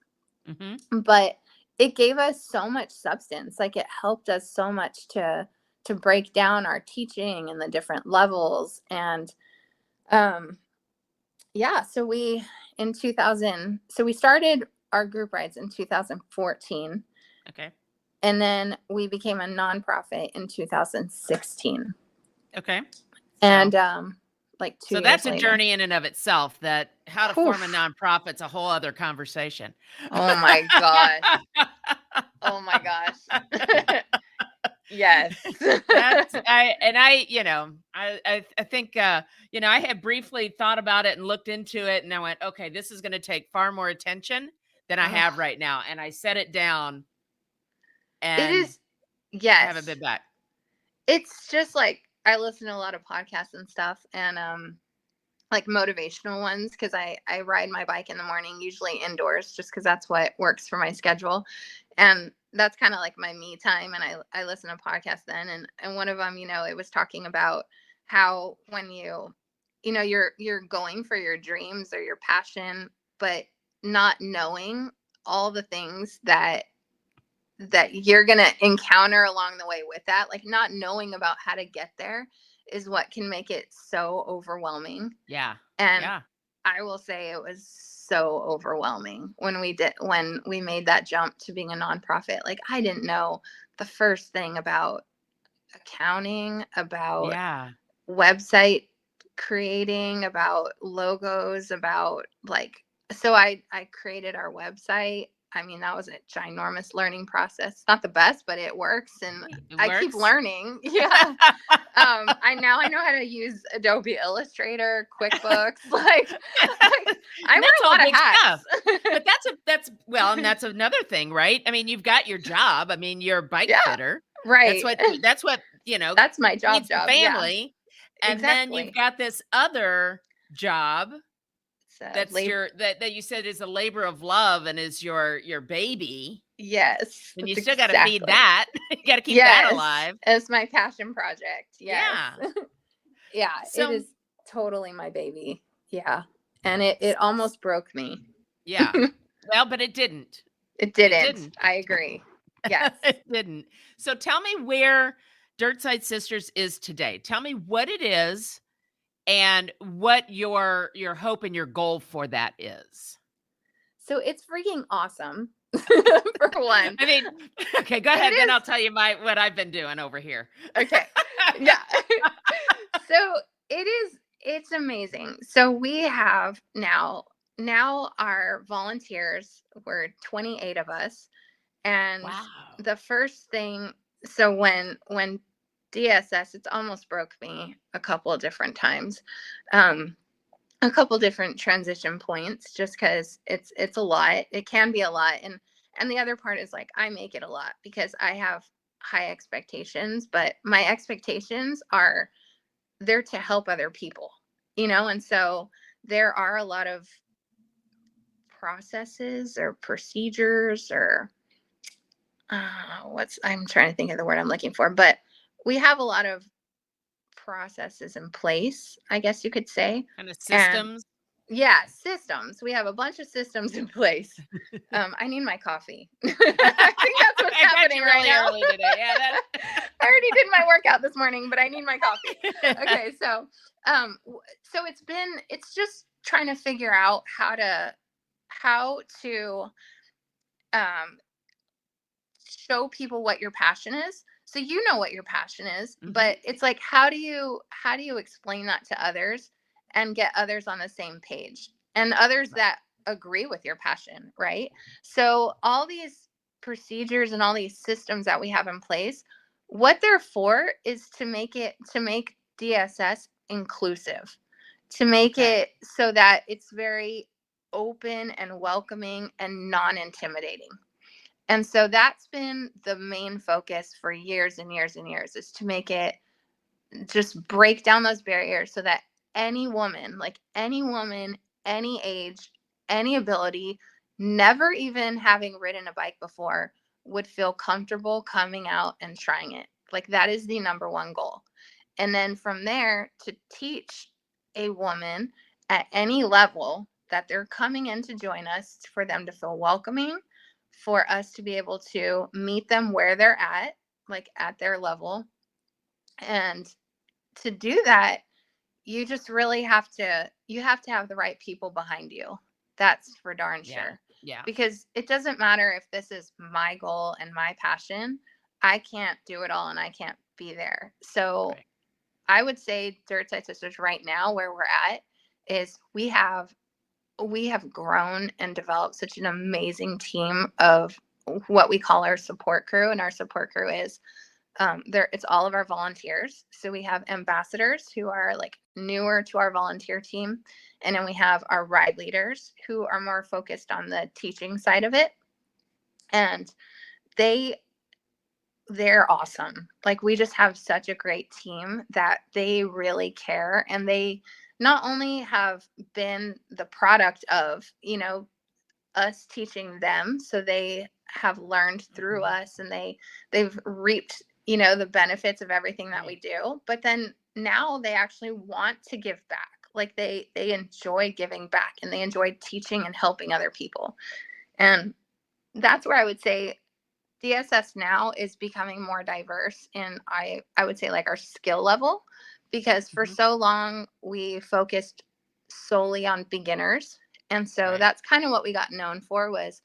Speaker 1: Mm-hmm.
Speaker 3: But it gave us so much substance. Like, it helped us so much to break down our teaching and the different levels. And so we started our group rides in 2014.
Speaker 1: Okay.
Speaker 3: And then we became a nonprofit in 2016.
Speaker 1: Okay.
Speaker 3: And like 2
Speaker 1: So
Speaker 3: years
Speaker 1: that's a
Speaker 3: later.
Speaker 1: journey in and of itself. That how to form a nonprofit's a whole other conversation.
Speaker 3: Oh my gosh. Oh my gosh. Yes.
Speaker 1: I think I had briefly thought about it and looked into it, and I went, okay, this is going to take far more attention than I have right now. And I set it down, and
Speaker 3: it is.
Speaker 1: I
Speaker 3: Yes.
Speaker 1: haven't been back.
Speaker 3: It's just like, I listen to a lot of podcasts and stuff, and like motivational ones, because I ride my bike in the morning, usually indoors, just because that's what works for my schedule. And that's kind of like my me time. And I listen to podcasts then. And one of them, it was talking about how when you're going for your dreams or your passion, but not knowing all the things that you're going to encounter along the way with that, like, not knowing about how to get there is what can make it so overwhelming.
Speaker 1: Yeah.
Speaker 3: And
Speaker 1: Yeah.
Speaker 3: I will say it was so overwhelming when we made that jump to being a nonprofit. Like, I didn't know the first thing about accounting, about
Speaker 1: Yeah.
Speaker 3: website creating, about logos, about so I created our website. I mean, that was a ginormous learning process. Not the best, but it works, and I keep learning. Yeah. I know how to use Adobe Illustrator, QuickBooks. Like I wear a lot of hats.
Speaker 1: But that's another thing, right? I mean, you've got your job. I mean, you're a bike fitter.
Speaker 3: Right.
Speaker 1: That's what
Speaker 3: That's my job.
Speaker 1: Feeds the family.
Speaker 3: Yeah.
Speaker 1: And then you've got this other job that's that you said is a labor of love and is your baby.
Speaker 3: Yes.
Speaker 1: And you still got to feed that. You got to keep that alive.
Speaker 3: It's my passion project. Yes.
Speaker 1: Yeah.
Speaker 3: Yeah.
Speaker 1: So,
Speaker 3: it is totally my baby. Yeah. And it almost broke me.
Speaker 1: Yeah. Well, but it didn't.
Speaker 3: It didn't. I agree. Yes.
Speaker 1: It didn't. So tell me where Dirtside Sisters is today. Tell me what it is and what your hope and your goal for that is.
Speaker 3: So it's freaking awesome. for one.
Speaker 1: I mean, okay, go ahead. Then I'll tell you what I've been doing over here.
Speaker 3: Okay. Yeah. So it's amazing. So we have now our volunteers, we're 28 of us. And
Speaker 1: Wow.
Speaker 3: the first thing, so when DSS, it's almost broke me a couple of different times. A couple different transition points, just because it's a lot. It can be a lot. And the other part is like, I make it a lot because I have high expectations, but my expectations are there to help other people, and so there are a lot of processes or procedures or I'm trying to think of the word I'm looking for, but we have a lot of processes in place, I guess you could say.
Speaker 1: Kind of
Speaker 3: And
Speaker 1: systems.
Speaker 3: yeah, systems. We have a bunch of systems in place. I need my coffee. I think that's what's happening right now.
Speaker 1: Early today. Yeah,
Speaker 3: I already did my workout this morning, but I need my coffee. Okay, so it's just trying to figure out how to show people what your passion is. So you know what your passion is, but it's like, how do you explain that to others and get others on the same page and others that agree with your passion, right? So all these procedures and all these systems that we have in place, what they're for is to make DSS inclusive, to make it so that it's very open and welcoming and non-intimidating. And so that's been the main focus for years and years and years, is to make it, just break down those barriers so that any woman, any age, any ability, never even having ridden a bike before, would feel comfortable coming out and trying it. Like, that is the number one goal. And then from there, to teach a woman at any level that they're coming in to join us, for them to feel welcoming, for us to be able to meet them where they're at, like at their level. And to do that, you just really have to have the right people behind you. That's for darn sure.
Speaker 1: Yeah.
Speaker 3: Because it doesn't matter if this is my goal and my passion. I can't do it all and I can't be there. So I would say Dirt Side Sisters right now, where we're at, is we have grown and developed such an amazing team of what we call our support crew. And our support crew is it's all of our volunteers. So we have ambassadors who are like newer to our volunteer team. And then we have our ride leaders who are more focused on the teaching side of it. And they're awesome. Like, we just have such a great team that they really care. And they not only have been the product of, us teaching them, so they have learned through us and they've reaped, the benefits of everything that we do. But then now they actually want to give back. Like, they enjoy giving back and they enjoy teaching and helping other people. And that's where I would say DSS now is becoming more diverse in, I would say, like, our skill level, because for so long we focused solely on beginners. And so that's kind of what we got known for was,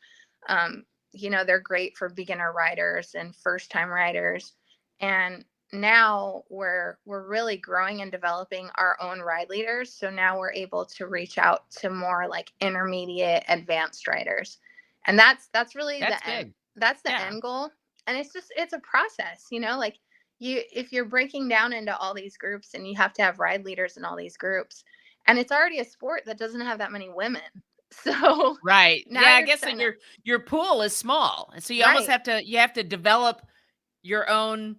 Speaker 3: they're great for beginner riders and first time riders. And now we're really growing and developing our own ride leaders. So now we're able to reach out to more like intermediate, advanced riders. And that's really the end. That's the end goal. And it's a process, like if you're breaking down into all these groups and you have to have ride leaders in all these groups, and it's already a sport that doesn't have that many women. So
Speaker 1: I guess that your pool is small. And so you almost have to develop your own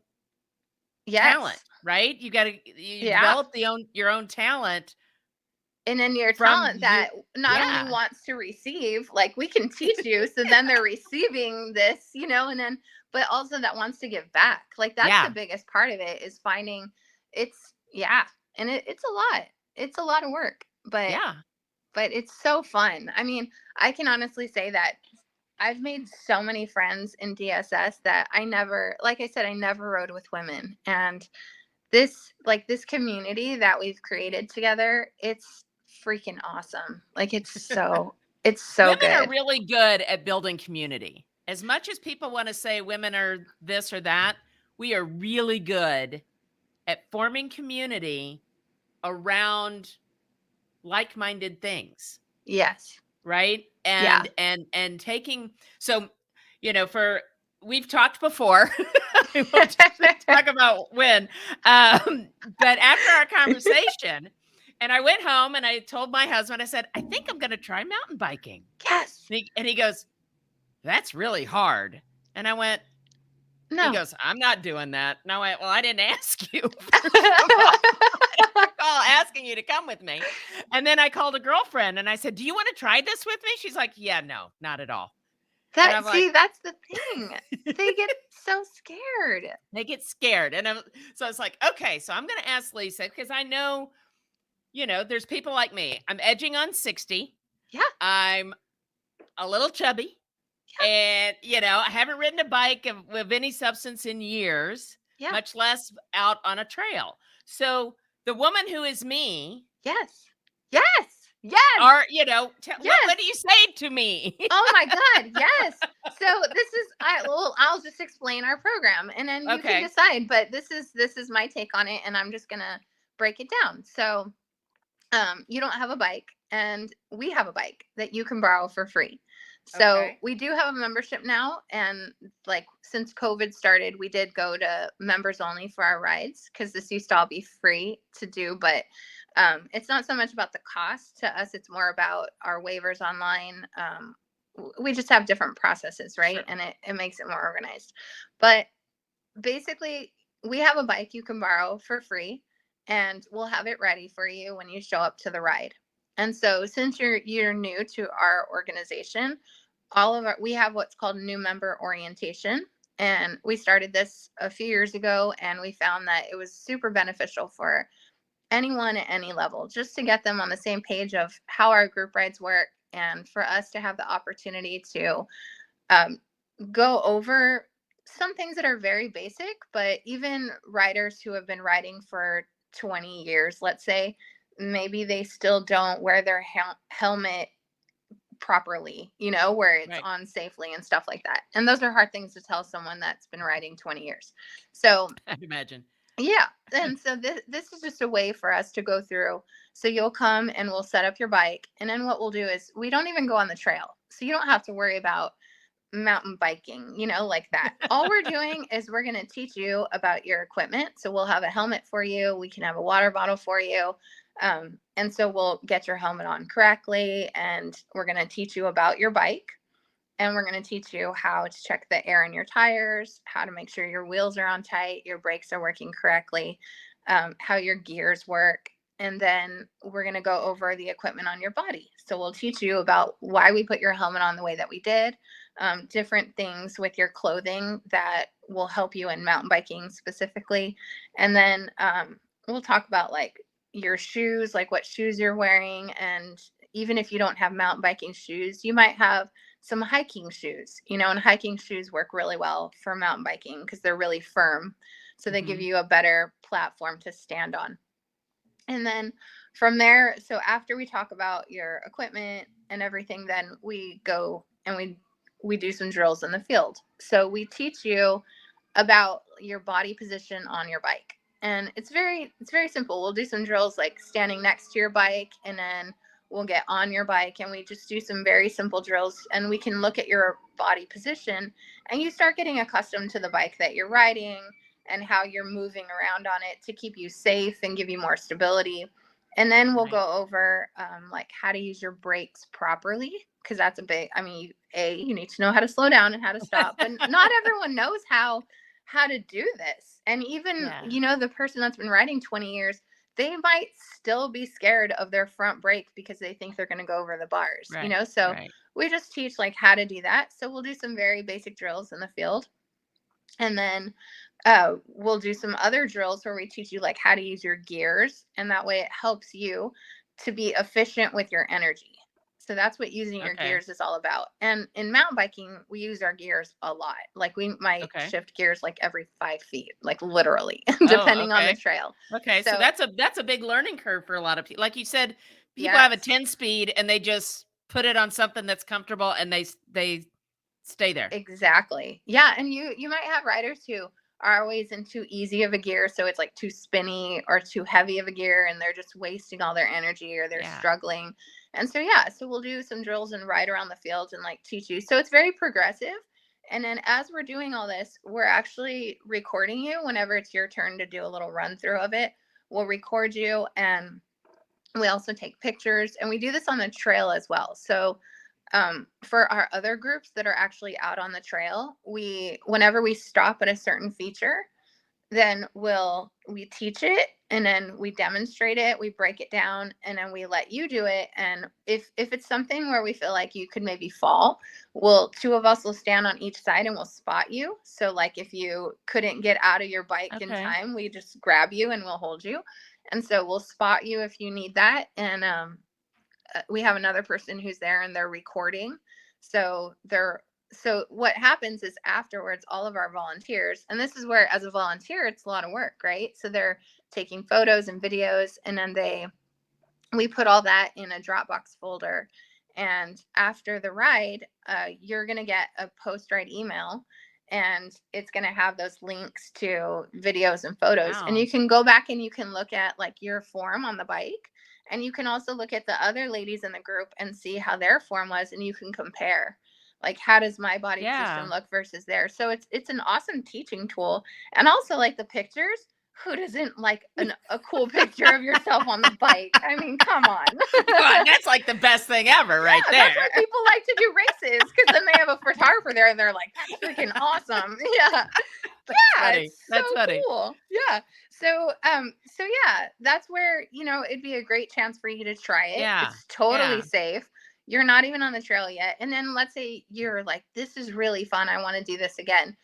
Speaker 1: talent, right? You got to develop your own talent.
Speaker 3: And then your talent that not only wants to receive, like, we can teach you, so then they're receiving this, and then, but also that wants to give back. Like, that's the biggest part of it, is finding and it's a lot. It's a lot of work, but it's so fun. I mean, I can honestly say that I've made so many friends in DSS that I never rode with women. And this community that we've created together, it's freaking awesome. Like, it's It's so
Speaker 1: Women are
Speaker 3: good.
Speaker 1: really good at building community. As much as people want to say women are this or that, we are really good at forming community around like-minded things,
Speaker 3: Yes.
Speaker 1: right?
Speaker 3: Yeah.
Speaker 1: And taking so, for we've talked before. We won't talk about when. But after our conversation, and I went home and I told my husband, I said, I think I'm going to try mountain biking.
Speaker 3: Yes.
Speaker 1: And he goes, that's really hard. And I went, he
Speaker 3: No.
Speaker 1: goes, I'm not doing that. And I went, well, I didn't ask you. First of all, I didn't recall asking you to come with me. And then I called a girlfriend and I said, do you want to try this with me? She's like, yeah, no, not at all. And I'm like,
Speaker 3: That's the thing. They get so scared.
Speaker 1: they get scared. And so it's like, okay, so I'm going to ask Lisa because I know, there's people like me. I'm edging on 60.
Speaker 3: Yeah.
Speaker 1: I'm a little chubby.
Speaker 3: Yeah.
Speaker 1: And, I haven't ridden a bike of any substance in years,
Speaker 3: Yeah.
Speaker 1: much less out on a trail. So the woman who is me,
Speaker 3: Yes. Yes. Yes.
Speaker 1: are,
Speaker 3: Yes.
Speaker 1: what do you say to me?
Speaker 3: Oh my God. Yes. So this is I'll just explain our program and then you
Speaker 1: Okay.
Speaker 3: can decide. But this is my take on it, and I'm just gonna break it down. So you don't have a bike, and we have a bike that you can borrow for free. So
Speaker 1: Okay.
Speaker 3: we do have a membership now, and like since COVID started, we did go to members only for our rides because this used to all be free to do. But it's not so much about the cost to us; it's more about our waivers online. We just have different processes, right?
Speaker 1: Sure.
Speaker 3: And it makes it more organized. But basically, we have a bike you can borrow for free, and we'll have it ready for you when you show up to the ride. And so since you're new to our organization, we have what's called new member orientation, and we started this a few years ago, and we found that it was super beneficial for anyone at any level, just to get them on the same page of how our group rides work, and for us to have the opportunity to go over some things that are very basic. But even riders who have been riding for 20 years, let's say, maybe they still don't wear their helmet properly, where it's
Speaker 1: Right.
Speaker 3: on safely and stuff like that. And those are hard things to tell someone that's been riding 20 years. So
Speaker 1: I'd imagine.
Speaker 3: yeah. And so this is just a way for us to go through. So you'll come and we'll set up your bike. And then what we'll do is we don't even go on the trail. So you don't have to worry about mountain biking, like that. All we're doing is we're going to teach you about your equipment. So we'll have a helmet for you. We can have a water bottle for you. And so we'll get your helmet on correctly. And we're going to teach you about your bike. And we're going to teach you how to check the air in your tires, how to make sure your wheels are on tight, your brakes are working correctly, how your gears work. And then we're going to go over the equipment on your body. So we'll teach you about why we put your helmet on the way that we did, different things with your clothing that will help you in mountain biking specifically. And then we'll talk about like your shoes, like what shoes you're wearing. And even if you don't have mountain biking shoes, you might have some hiking shoes, and hiking shoes work really well for mountain biking because they're really firm. So they give you a better platform to stand on. And then from there, so after we talk about your equipment and everything, then we go and we do some drills in the field. So we teach you about your body position on your bike. And it's very simple. We'll do some drills like standing next to your bike, and then we'll get on your bike and we just do some very simple drills, and we can look at your body position and you start getting accustomed to the bike that you're riding and how you're moving around on it to keep you safe and give you more stability. And then we'll go over like how to use your brakes properly, because that's you need to know how to slow down and how to stop. But not everyone knows how to do this. And even, the person that's been riding 20 years, they might still be scared of their front brake because they think they're going to go over the bars, so we just teach like how to do that. So we'll do some very basic drills in the field. And then we'll do some other drills where we teach you like how to use your gears. And that way it helps you to be efficient with your energy. So that's what using your gears is all about. And in mountain biking, we use our gears a lot. Like we might shift gears like every 5 feet, like literally, depending on the trail.
Speaker 1: Okay. So that's a big learning curve for a lot of people. Like you said, people have a 10 speed and they just put it on something that's comfortable and they stay there.
Speaker 3: Exactly. Yeah. And you might have riders who are always in too easy of a gear. So it's like too spinny or too heavy of a gear, and they're just wasting all their energy, or they're struggling. And so, yeah, so we'll do some drills and ride around the field and like teach you. So it's very progressive. And then as we're doing all this, we're actually recording you whenever it's your turn to do a little run through of it. We'll record you, and we also take pictures, and we do this on the trail as well. So for our other groups that are actually out on the trail, whenever we stop at a certain feature, then we teach it, and then we demonstrate it, we break it down, and then we let you do it. And if it's something where we feel like you could maybe fall, two of us will stand on each side and we'll spot you. So like if you couldn't get out of your bike in time, we just grab you and we'll hold you. And so we'll spot you if you need that. And we have another person who's there, and they're recording. So what happens is afterwards, all of our volunteers, and this is where as a volunteer, it's a lot of work, right? So they're taking photos and videos, and then we put all that in a Dropbox folder. And after the ride, you're going to get a post-ride email, and it's going to have those links to videos and photos. Wow. And you can go back and you can look at like your form on the bike. And you can also look at the other ladies in the group and see how their form was, and you can compare, like, how does my body position look versus theirs. So it's an awesome teaching tool. And also, like, the pictures, who doesn't like a cool picture of yourself on the bike? I mean, come on.
Speaker 1: That's like the best thing ever there.
Speaker 3: That's why people like to do races, because then they have a photographer there and they're like, that's freaking awesome. Yeah. That's funny. Cool. Yeah. So yeah, that's where, it'd be a great chance for you to try it. Yeah. It's totally safe. You're not even on the trail yet. And then let's say you're like, this is really fun, I want to do this again.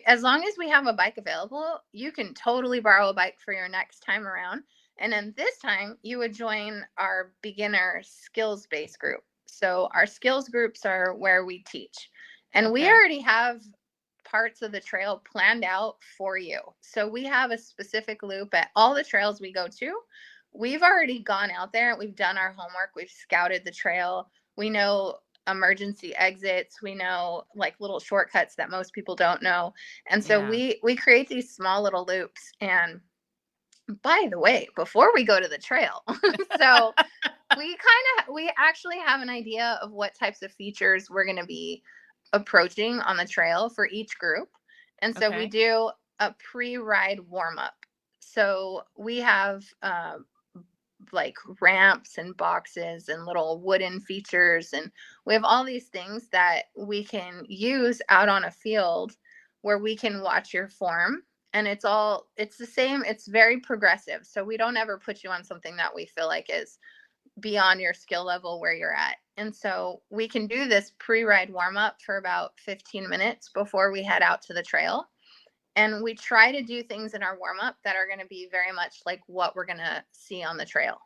Speaker 3: As long as we have a bike available, you can totally borrow a bike for your next time around. And then this time you would join our beginner skills-based group. So our skills groups are where we teach. And we already have parts of the trail planned out for you. So we have a specific loop at all the trails we go to. We've already gone out there. We've done our homework. We've scouted the trail. We know emergency exits. We know like little shortcuts that most people don't know. And so we create these small little loops. And by the way, before we go to the trail, so we actually have an idea of what types of features we're going to be approaching on the trail for each group. And so we do a pre-ride warm-up. So we have like ramps and boxes and little wooden features, and we have all these things that we can use out on a field where we can watch your form. And it's the same. It's very progressive. So we don't ever put you on something that we feel like is beyond your skill level where you're at. And so we can do this pre-ride warm-up for about 15 minutes before we head out to the trail. And we try to do things in our warm-up that are going to be very much like what we're going to see on the trail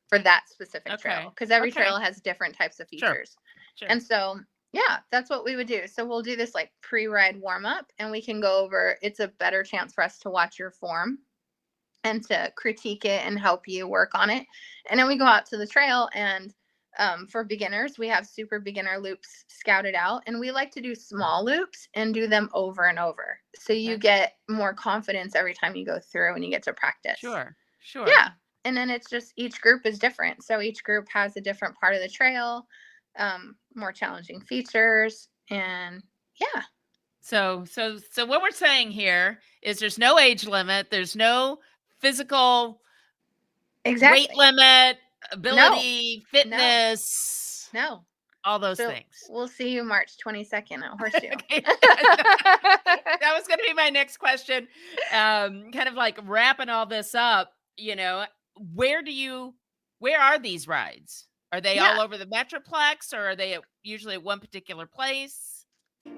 Speaker 3: for that specific trail, because every trail has different types of features. Sure. And so, yeah, that's what we would do. So we'll do this like pre-ride warm-up, and we can go over, it's a better chance for us to watch your form and to critique it and help you work on it. And then we go out to the trail, and for beginners, we have super beginner loops scouted out, and we like to do small loops and do them over and over. So you get more confidence every time you go through and you get to practice.
Speaker 1: Sure.
Speaker 3: Yeah. And then it's just, each group is different. So each group has a different part of the trail, more challenging features, and yeah.
Speaker 1: So what we're saying here is there's no age limit. There's no physical weight limit, ability, fitness.
Speaker 3: No.
Speaker 1: All those things.
Speaker 3: We'll see you March 22nd at Horseshoe.
Speaker 1: That was going to be my next question. Kind of like wrapping all this up, where are these rides? Are they all over the Metroplex, or are they usually at one particular place?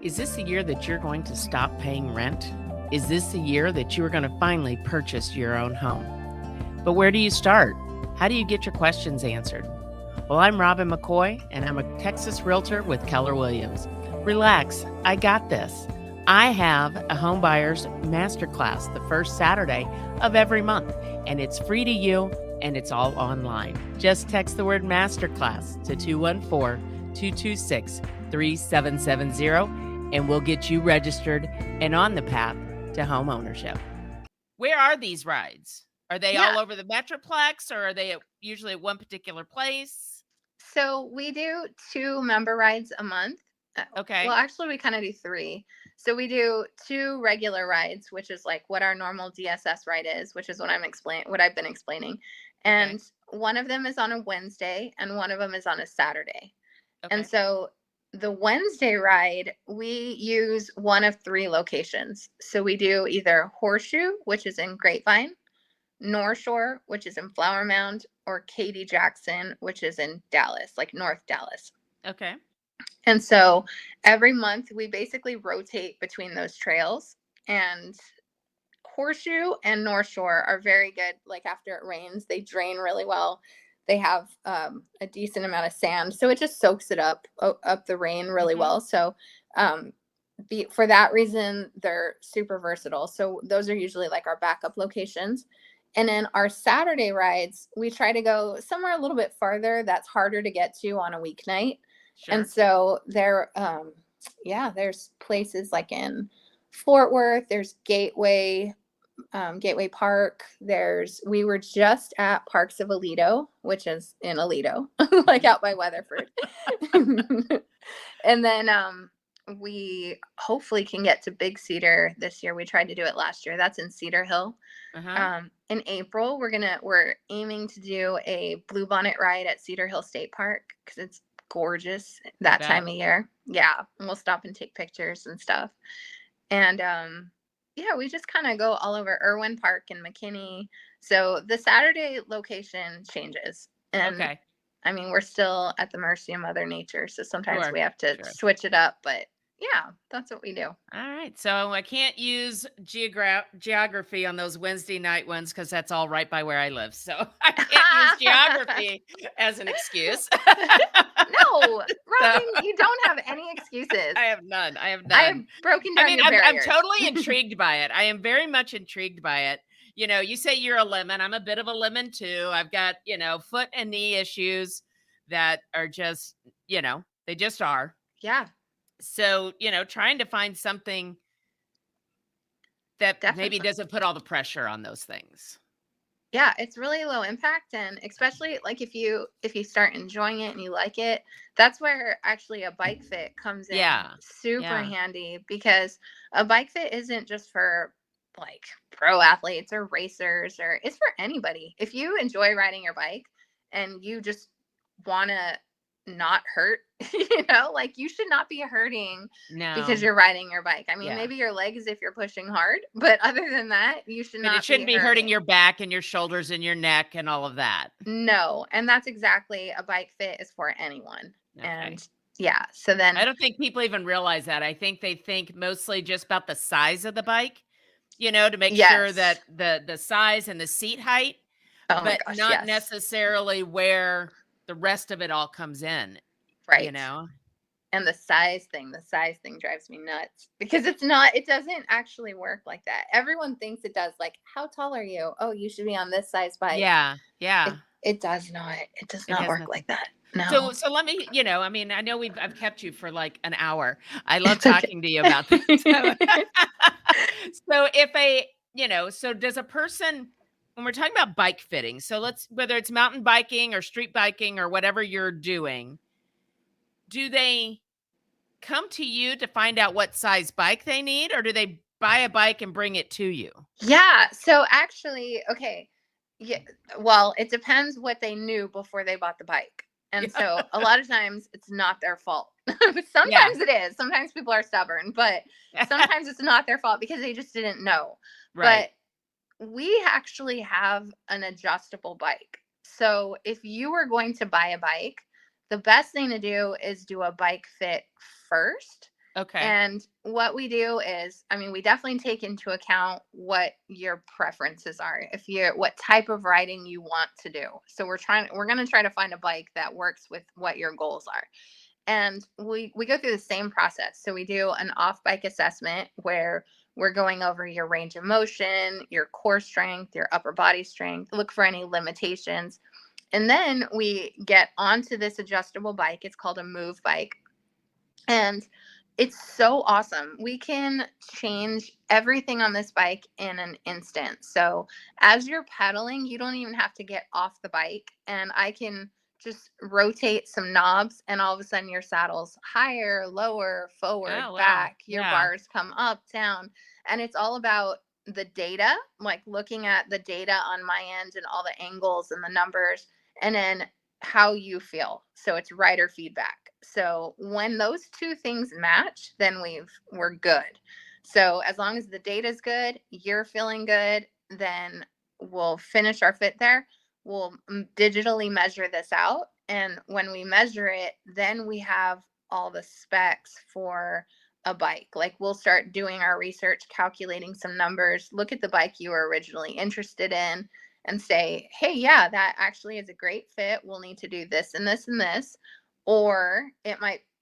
Speaker 1: Is this the year that you're going to stop paying rent? Is this the year that you are going to finally purchase your own home? But where do you start? How do you get your questions answered? Well, I'm Robin McCoy, and I'm a Texas realtor with Keller Williams. Relax, I got this. I have a home buyers masterclass the first Saturday of every month, and it's free to you, and it's all online. Just text the word masterclass to 214-226-3770 and we'll get you registered and on the path to home ownership. Where are these rides? Are they all over the Metroplex, or are they usually at one particular place?
Speaker 3: So we do 2 member rides a month.
Speaker 1: Okay.
Speaker 3: Well, actually, we kind of do 3. So we do 2 regular rides, which is like what our normal DSS ride is, which is what what I've been explaining. And one of them is on a Wednesday and one of them is on a Saturday.
Speaker 1: Okay.
Speaker 3: And so the Wednesday ride, we use one of 3 locations. So we do either Horseshoe, which is in Grapevine, North Shore, which is in Flower Mound, or Katy Jackson, which is in Dallas, like North Dallas.
Speaker 1: Okay.
Speaker 3: And so every month we basically rotate between those trails, and Horseshoe and North Shore are very good. Like after it rains, they drain really well. They have a decent amount of sand, so it just soaks it up the rain really well. So for that reason, they're super versatile. So those are usually like our backup locations. And then our Saturday rides, we try to go somewhere a little bit farther that's harder to get to on a weeknight.
Speaker 1: Sure.
Speaker 3: And so there's places like in Fort Worth, there's Gateway Park. We were just at Parks of Aledo, which is in Aledo, like out by Weatherford. And then we hopefully can get to Big Cedar this year. We tried to do it last year. That's in Cedar Hill. In April, we're aiming to do a Bluebonnet ride at Cedar Hill State Park because it's gorgeous that time of year. Yeah, and we'll stop and take pictures and stuff. And we just kind of go all over Irwin Park and McKinney. So the Saturday location changes. And I mean, we're still at the mercy of Mother Nature, so sometimes we have to switch it up, but yeah, that's what we do.
Speaker 1: All right. So I can't use geography on those Wednesday night ones because that's all right by where I live. So I can't use geography as an excuse.
Speaker 3: No, Robin, you don't have any excuses.
Speaker 1: I have none. I have
Speaker 3: broken down your
Speaker 1: I'm
Speaker 3: barriers.
Speaker 1: totally intrigued by it. I am very much intrigued by it. You know, you say you're a lemon. I'm a bit of a lemon too. I've got, foot and knee issues that are just, they just are.
Speaker 3: Yeah.
Speaker 1: So, trying to find something that maybe doesn't put all the pressure on those things.
Speaker 3: Yeah, it's really low impact, and especially like if you start enjoying it and you like it, that's where actually a bike fit comes in super handy, because a bike fit isn't just for like pro athletes or racers, or it's for anybody. If you enjoy riding your bike and you just want to not hurt, like you should not be hurting because you're riding your bike. I mean, maybe your legs if you're pushing hard, but other than that, you should not.
Speaker 1: It shouldn't be hurting your back and your shoulders and your neck and all of that.
Speaker 3: No, and that's exactly a bike fit is for anyone. And so then
Speaker 1: I don't think people even realize that. I think they think mostly just about the size of the bike, to make sure that the size and the seat height, but not necessarily where the rest of it all comes in.
Speaker 3: Right. And the size thing drives me nuts because it doesn't actually work like that. Everyone thinks it does. Like, how tall are you? Oh, you should be on this size bike.
Speaker 1: Yeah.
Speaker 3: It does not. It does not work like that. No.
Speaker 1: So let me, I mean, I know I've kept you for like an hour. I love talking to you about this. So so does a person, when we're talking about bike fitting, so whether it's mountain biking or street biking or whatever you're doing, do they come to you to find out what size bike they need, or do they buy a bike and bring it to you?
Speaker 3: Yeah. So actually, yeah. Well, it depends what they knew before they bought the bike. And so a lot of times it's not their fault. Sometimes it is. Sometimes people are stubborn, but sometimes it's not their fault because they just didn't know. Right. But we actually have an adjustable bike. So if you were going to buy a bike, the best thing to do is do a bike fit first.
Speaker 1: Okay.
Speaker 3: And what we do is, I mean, we definitely take into account what your preferences are, what type of riding you want to do. So we're going to try to find a bike that works with what your goals are. And we go through the same process. So we do an off bike assessment where We're going over your range of motion, your core strength, your upper body strength, look for any limitations. And then we get onto this adjustable bike. It's called a move bike. And it's so awesome. We can change everything on this bike in an instant. So as you're pedaling, you don't even have to get off the bike. And I can just rotate some knobs, and all of a sudden your saddle's higher, lower, forward,
Speaker 1: Oh, wow.
Speaker 3: back, your
Speaker 1: Yeah.
Speaker 3: bars come up, down. And it's all about the data, like looking at the data on my end and all the angles and the numbers, and then how you feel. So it's rider feedback. So when those two things match, then we're good. So as long as the data's good, you're feeling good, then we'll finish our fit there. We'll digitally measure this out. And when we measure it, then we have all the specs for a bike. Like we'll start doing our research, calculating some numbers, look at the bike you were originally interested in, and say, hey, yeah, that actually is a great fit. We'll need to do this and this and this. Or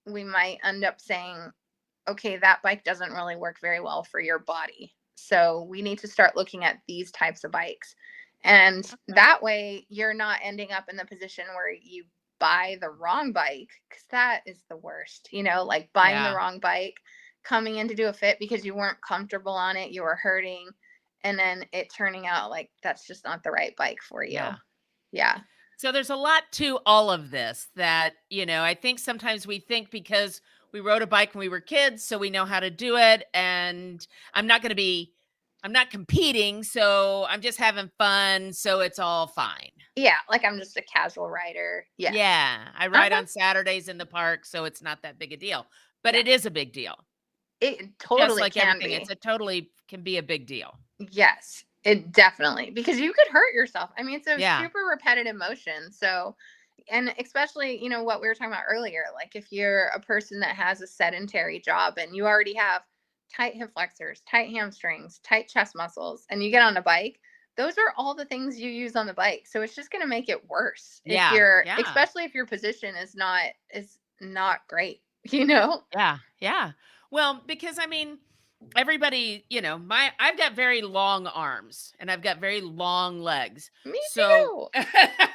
Speaker 3: we might end up saying, okay, that bike doesn't really work very well for your body. So we need to start looking at these types of bikes. And that way you're not ending up in the position where you buy the wrong bike, because that is the worst, like buying the wrong bike, coming in to do a fit because you weren't comfortable on it, you were hurting, and then it turning out like that's just not the right bike for you. Yeah.
Speaker 1: So there's a lot to all of this that, I think sometimes we think because we rode a bike when we were kids, so we know how to do it. And I'm not competing, so I'm just having fun. So it's all fine.
Speaker 3: Yeah. Like I'm just a casual rider. Yeah.
Speaker 1: Yeah. I ride on Saturdays in the park, so it's not that big a deal, but it is a big deal.
Speaker 3: It totally
Speaker 1: Just like
Speaker 3: can
Speaker 1: everything.
Speaker 3: be.
Speaker 1: Can be a big deal.
Speaker 3: Yes, it definitely, because you could hurt yourself. I mean, it's a
Speaker 1: Yeah.
Speaker 3: super repetitive motion. So, and especially, what we were talking about earlier, like if you're a person that has a sedentary job and you already have tight hip flexors, tight hamstrings, tight chest muscles, and you get on a bike, those are all the things you use on the bike. So it's just going to make it worse.
Speaker 1: Yeah.
Speaker 3: Especially if your position is not great, you know?
Speaker 1: Yeah. Yeah. Well, because everybody, I've got very long arms and I've got very long legs.
Speaker 3: Me
Speaker 1: So
Speaker 3: too.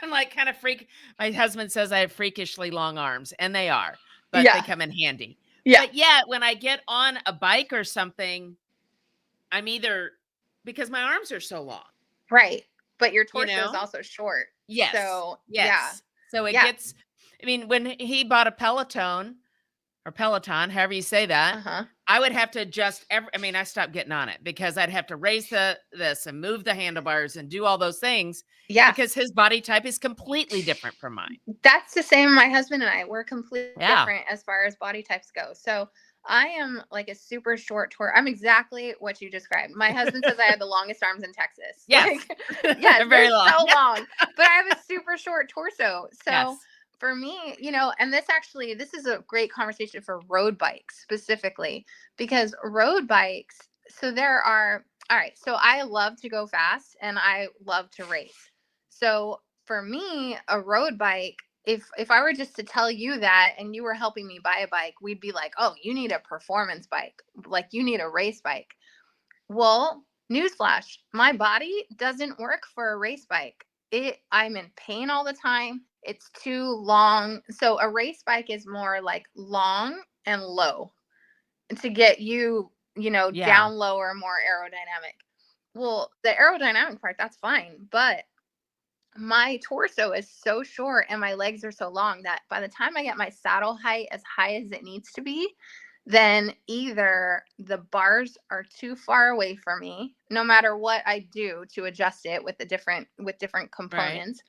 Speaker 1: I'm like kind of freak. My husband says I have freakishly long arms, and they are, but
Speaker 3: Yeah.
Speaker 1: they come in handy.
Speaker 3: Yeah.
Speaker 1: But yet when I get on a bike or something, I'm either because my arms are so long.
Speaker 3: Right. But your torso is also short.
Speaker 1: Yes.
Speaker 3: So,
Speaker 1: yes.
Speaker 3: yeah.
Speaker 1: So it gets, when he bought a Peloton, however you say that, I would have to adjust I stopped getting on it because I'd have to raise this and move the handlebars and do all those things.
Speaker 3: Yeah.
Speaker 1: Because his body type is completely different from mine.
Speaker 3: That's the same. My husband and I, we're completely different as far as body types go. So I am like a super short torso. I'm exactly what you described. My husband says I have the longest arms in Texas.
Speaker 1: Yes.
Speaker 3: Yes,
Speaker 1: very long.
Speaker 3: So long. But I have a super short torso. So
Speaker 1: yes.
Speaker 3: For me, and this is a great conversation for road bikes specifically, because road bikes, so I love to go fast and I love to race. So for me, a road bike, if I were just to tell you that and you were helping me buy a bike, we'd be like, oh, you need a performance bike, like you need a race bike. Well, newsflash, my body doesn't work for a race bike. I'm in pain all the time. It's too long. So a race bike is more like long and low to get you, down lower, more aerodynamic. Well, the aerodynamic part, that's fine. But my torso is so short and my legs are so long that by the time I get my saddle height as high as it needs to be, then either the bars are too far away from me, no matter what I do to adjust it with different components,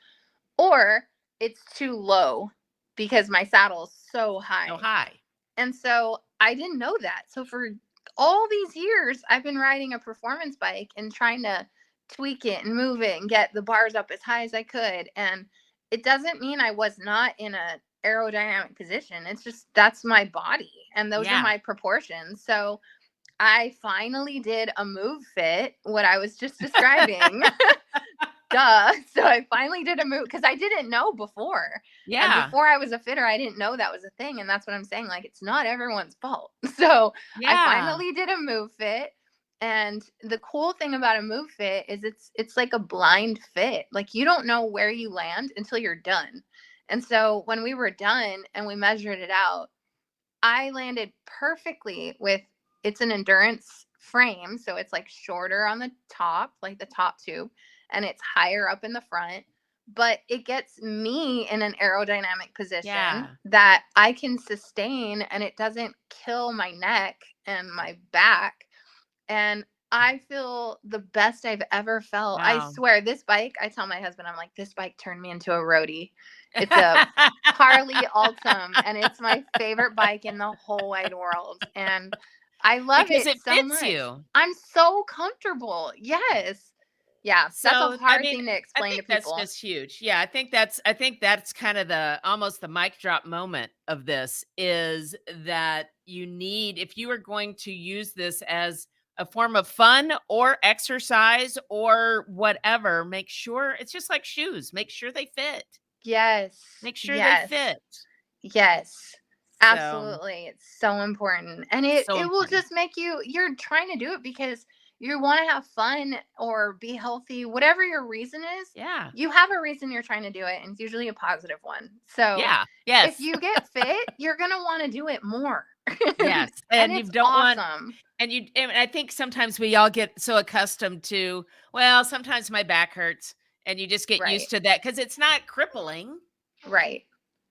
Speaker 3: or it's too low because my saddle is so high.
Speaker 1: So high.
Speaker 3: And so I didn't know that. So for all these years, I've been riding a performance bike and trying to tweak it and move it and get the bars up as high as I could. And it doesn't mean I was not in a aerodynamic position. It's just, that's my body and those are my proportions. So I finally did a move fit, what I was just describing. Duh. So I finally did a move because I didn't know before.
Speaker 1: Yeah.
Speaker 3: And before I was a fitter, I didn't know that was a thing. And that's what I'm saying. Like, it's not everyone's fault. So I finally did a move fit. And the cool thing about a move fit is it's like a blind fit. Like you don't know where you land until you're done. And so when we were done and we measured it out, I landed perfectly with, it's an endurance frame. So it's like shorter on the top, like the top tube, and it's higher up in the front. But it gets me in an aerodynamic position
Speaker 1: Yeah.
Speaker 3: that I can sustain, and it doesn't kill my neck and my back. And I feel the best I've ever felt. I
Speaker 1: Wow.
Speaker 3: swear, this bike, I tell my husband, I'm like, this bike turned me into a roadie. It's a Harley Altum, and it's my favorite bike in the whole wide world. And I love
Speaker 1: Because
Speaker 3: it
Speaker 1: it
Speaker 3: so
Speaker 1: fits
Speaker 3: much.
Speaker 1: you.
Speaker 3: I'm so comfortable. Yes. Yeah. That's
Speaker 1: So,
Speaker 3: a hard thing to
Speaker 1: I
Speaker 3: explain to
Speaker 1: think that's
Speaker 3: people.
Speaker 1: just huge. Yeah, I think that's kind of the almost the mic drop moment of this is that you need, if you are going to use this as a form of fun or exercise or whatever, make sure it's just like shoes, make sure they fit.
Speaker 3: Yes.
Speaker 1: Make sure they
Speaker 3: Yes.
Speaker 1: fit.
Speaker 3: Yes.
Speaker 1: So,
Speaker 3: Absolutely. It's so important. And
Speaker 1: so
Speaker 3: it will
Speaker 1: important.
Speaker 3: just make you're trying to do it because you want to have fun or be healthy, whatever your reason is.
Speaker 1: Yeah.
Speaker 3: You have a reason you're trying to do it, and it's usually a positive one. So
Speaker 1: Yeah.
Speaker 3: if
Speaker 1: Yes.
Speaker 3: you get fit, you're going to want to do it more.
Speaker 1: Yes.
Speaker 3: And
Speaker 1: And you
Speaker 3: it's
Speaker 1: don't want,
Speaker 3: awesome.
Speaker 1: and I think sometimes we all get so accustomed to, well, sometimes my back hurts, and you just get
Speaker 3: Right.
Speaker 1: used to that because it's not crippling,
Speaker 3: Right.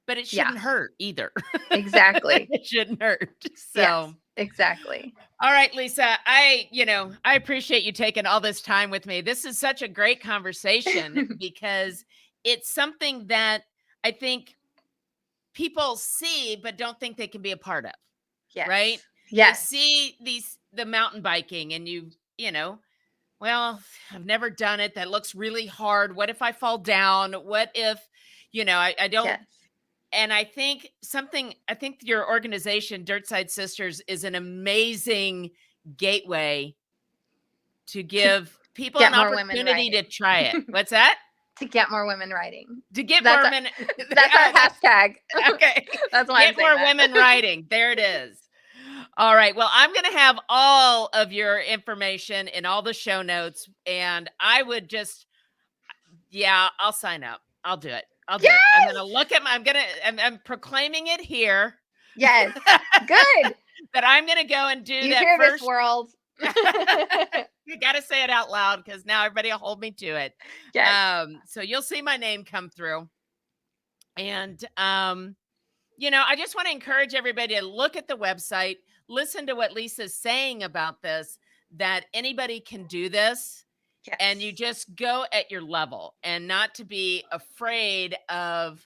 Speaker 1: but it
Speaker 3: Yeah.
Speaker 1: shouldn't hurt either.
Speaker 3: Exactly.
Speaker 1: It shouldn't hurt.
Speaker 3: Yes.
Speaker 1: So,
Speaker 3: Exactly.
Speaker 1: all right, Lisa, I appreciate you taking all this time with me. This is such a great conversation because it's something that I think people see but don't think they can be a part of.
Speaker 3: Yes.
Speaker 1: Right? They
Speaker 3: Yes.
Speaker 1: see the mountain biking and well, I've never done it. That looks really hard. What if I fall down? What if, I don't,
Speaker 3: Yes.
Speaker 1: and I think your organization, Dirtside Sisters, is an amazing gateway to
Speaker 3: To
Speaker 1: give people
Speaker 3: get
Speaker 1: an
Speaker 3: more women
Speaker 1: opportunity to
Speaker 3: riding.
Speaker 1: try it. What's that?
Speaker 3: To get more women riding.
Speaker 1: To get
Speaker 3: That's
Speaker 1: more
Speaker 3: our,
Speaker 1: men.
Speaker 3: that's our hashtag.
Speaker 1: Okay.
Speaker 3: That's why I'm
Speaker 1: Get
Speaker 3: saying
Speaker 1: more
Speaker 3: that.
Speaker 1: women riding. There it is. All right. Well, I'm going to have all of your information in all the show notes. And I would just, I'll sign up. I'll do it. I'll do it. I'm going to look at I'm proclaiming it here.
Speaker 3: Yes. Good.
Speaker 1: That I'm going to go and do
Speaker 3: You
Speaker 1: that
Speaker 3: hear
Speaker 1: first.
Speaker 3: this, world.
Speaker 1: You got to say it out loud because now everybody will hold me to it.
Speaker 3: Yes.
Speaker 1: So you'll see my name come through. And, I just want to encourage everybody to look at the website, listen to what Lisa's saying about this, that anybody can do this.
Speaker 3: Yes.
Speaker 1: And you just go at your level and not to be afraid of,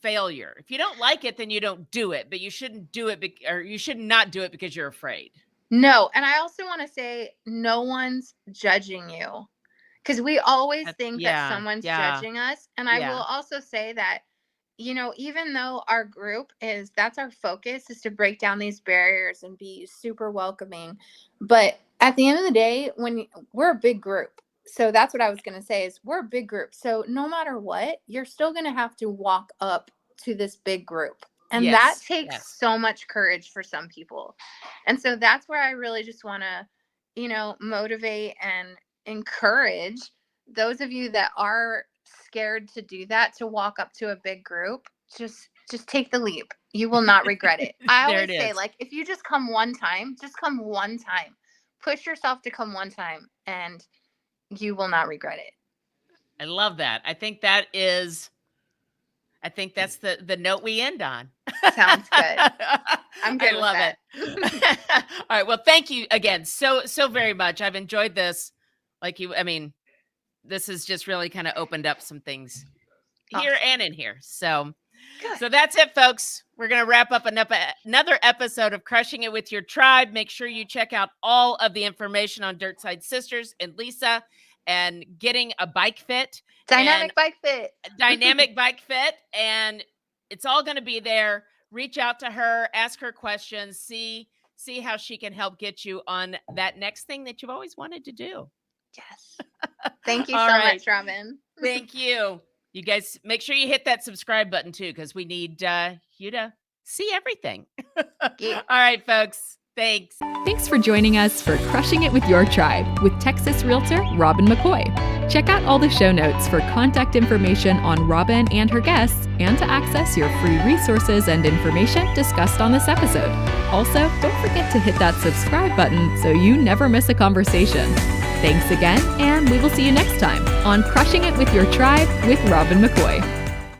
Speaker 1: failure. If you don't like it, then you don't do it, but you shouldn't do it or you should not do it because you're afraid.
Speaker 3: No. And I also want to say no one's judging you, because we always think that someone's judging us. And I will also say that, even though our group that's our focus, is to break down these barriers and be super welcoming. But at the end of the day, when we're a big group, so that's what I was going to say is we're a big group. So no matter what, you're still going to have to walk up to this big group. And that takes so much courage for some people. And so that's where I really just want to, motivate and encourage those of you that are scared to do that, to walk up to a big group. Just take the leap. You will not regret it. I always say, like, if you just come one time, push yourself to come one time, and you will not regret it.
Speaker 1: I love that. I think that's the note we end on.
Speaker 3: Sounds good. I'm good.
Speaker 1: I love it. All right. Well, thank you again so very much. I've enjoyed this. This has just really kind of opened up some things here and in here. So that's it, folks. We're going to wrap up another episode of Crushing It with Your Tribe. Make sure you check out all of the information on Dirtside Sisters and Lisa and getting a bike fit.
Speaker 3: Dynamic bike fit.
Speaker 1: And it's all going to be there. Reach out to her, ask her questions, see how she can help get you on that next thing that you've always wanted to do.
Speaker 3: Yes. Thank you so much, Robin.
Speaker 1: Thank you. You guys make sure you hit that subscribe button too, because we need you to see everything. All right, folks. Thanks.
Speaker 2: Thanks for joining us for Crushing It with Your Tribe with Texas Realtor Robin McCoy. Check out all the show notes for contact information on Robin and her guests and to access your free resources and information discussed on this episode. Also, don't forget to hit that subscribe button so you never miss a conversation. Thanks again, and we will see you next time on Crushing It with Your Tribe with Robin McCoy.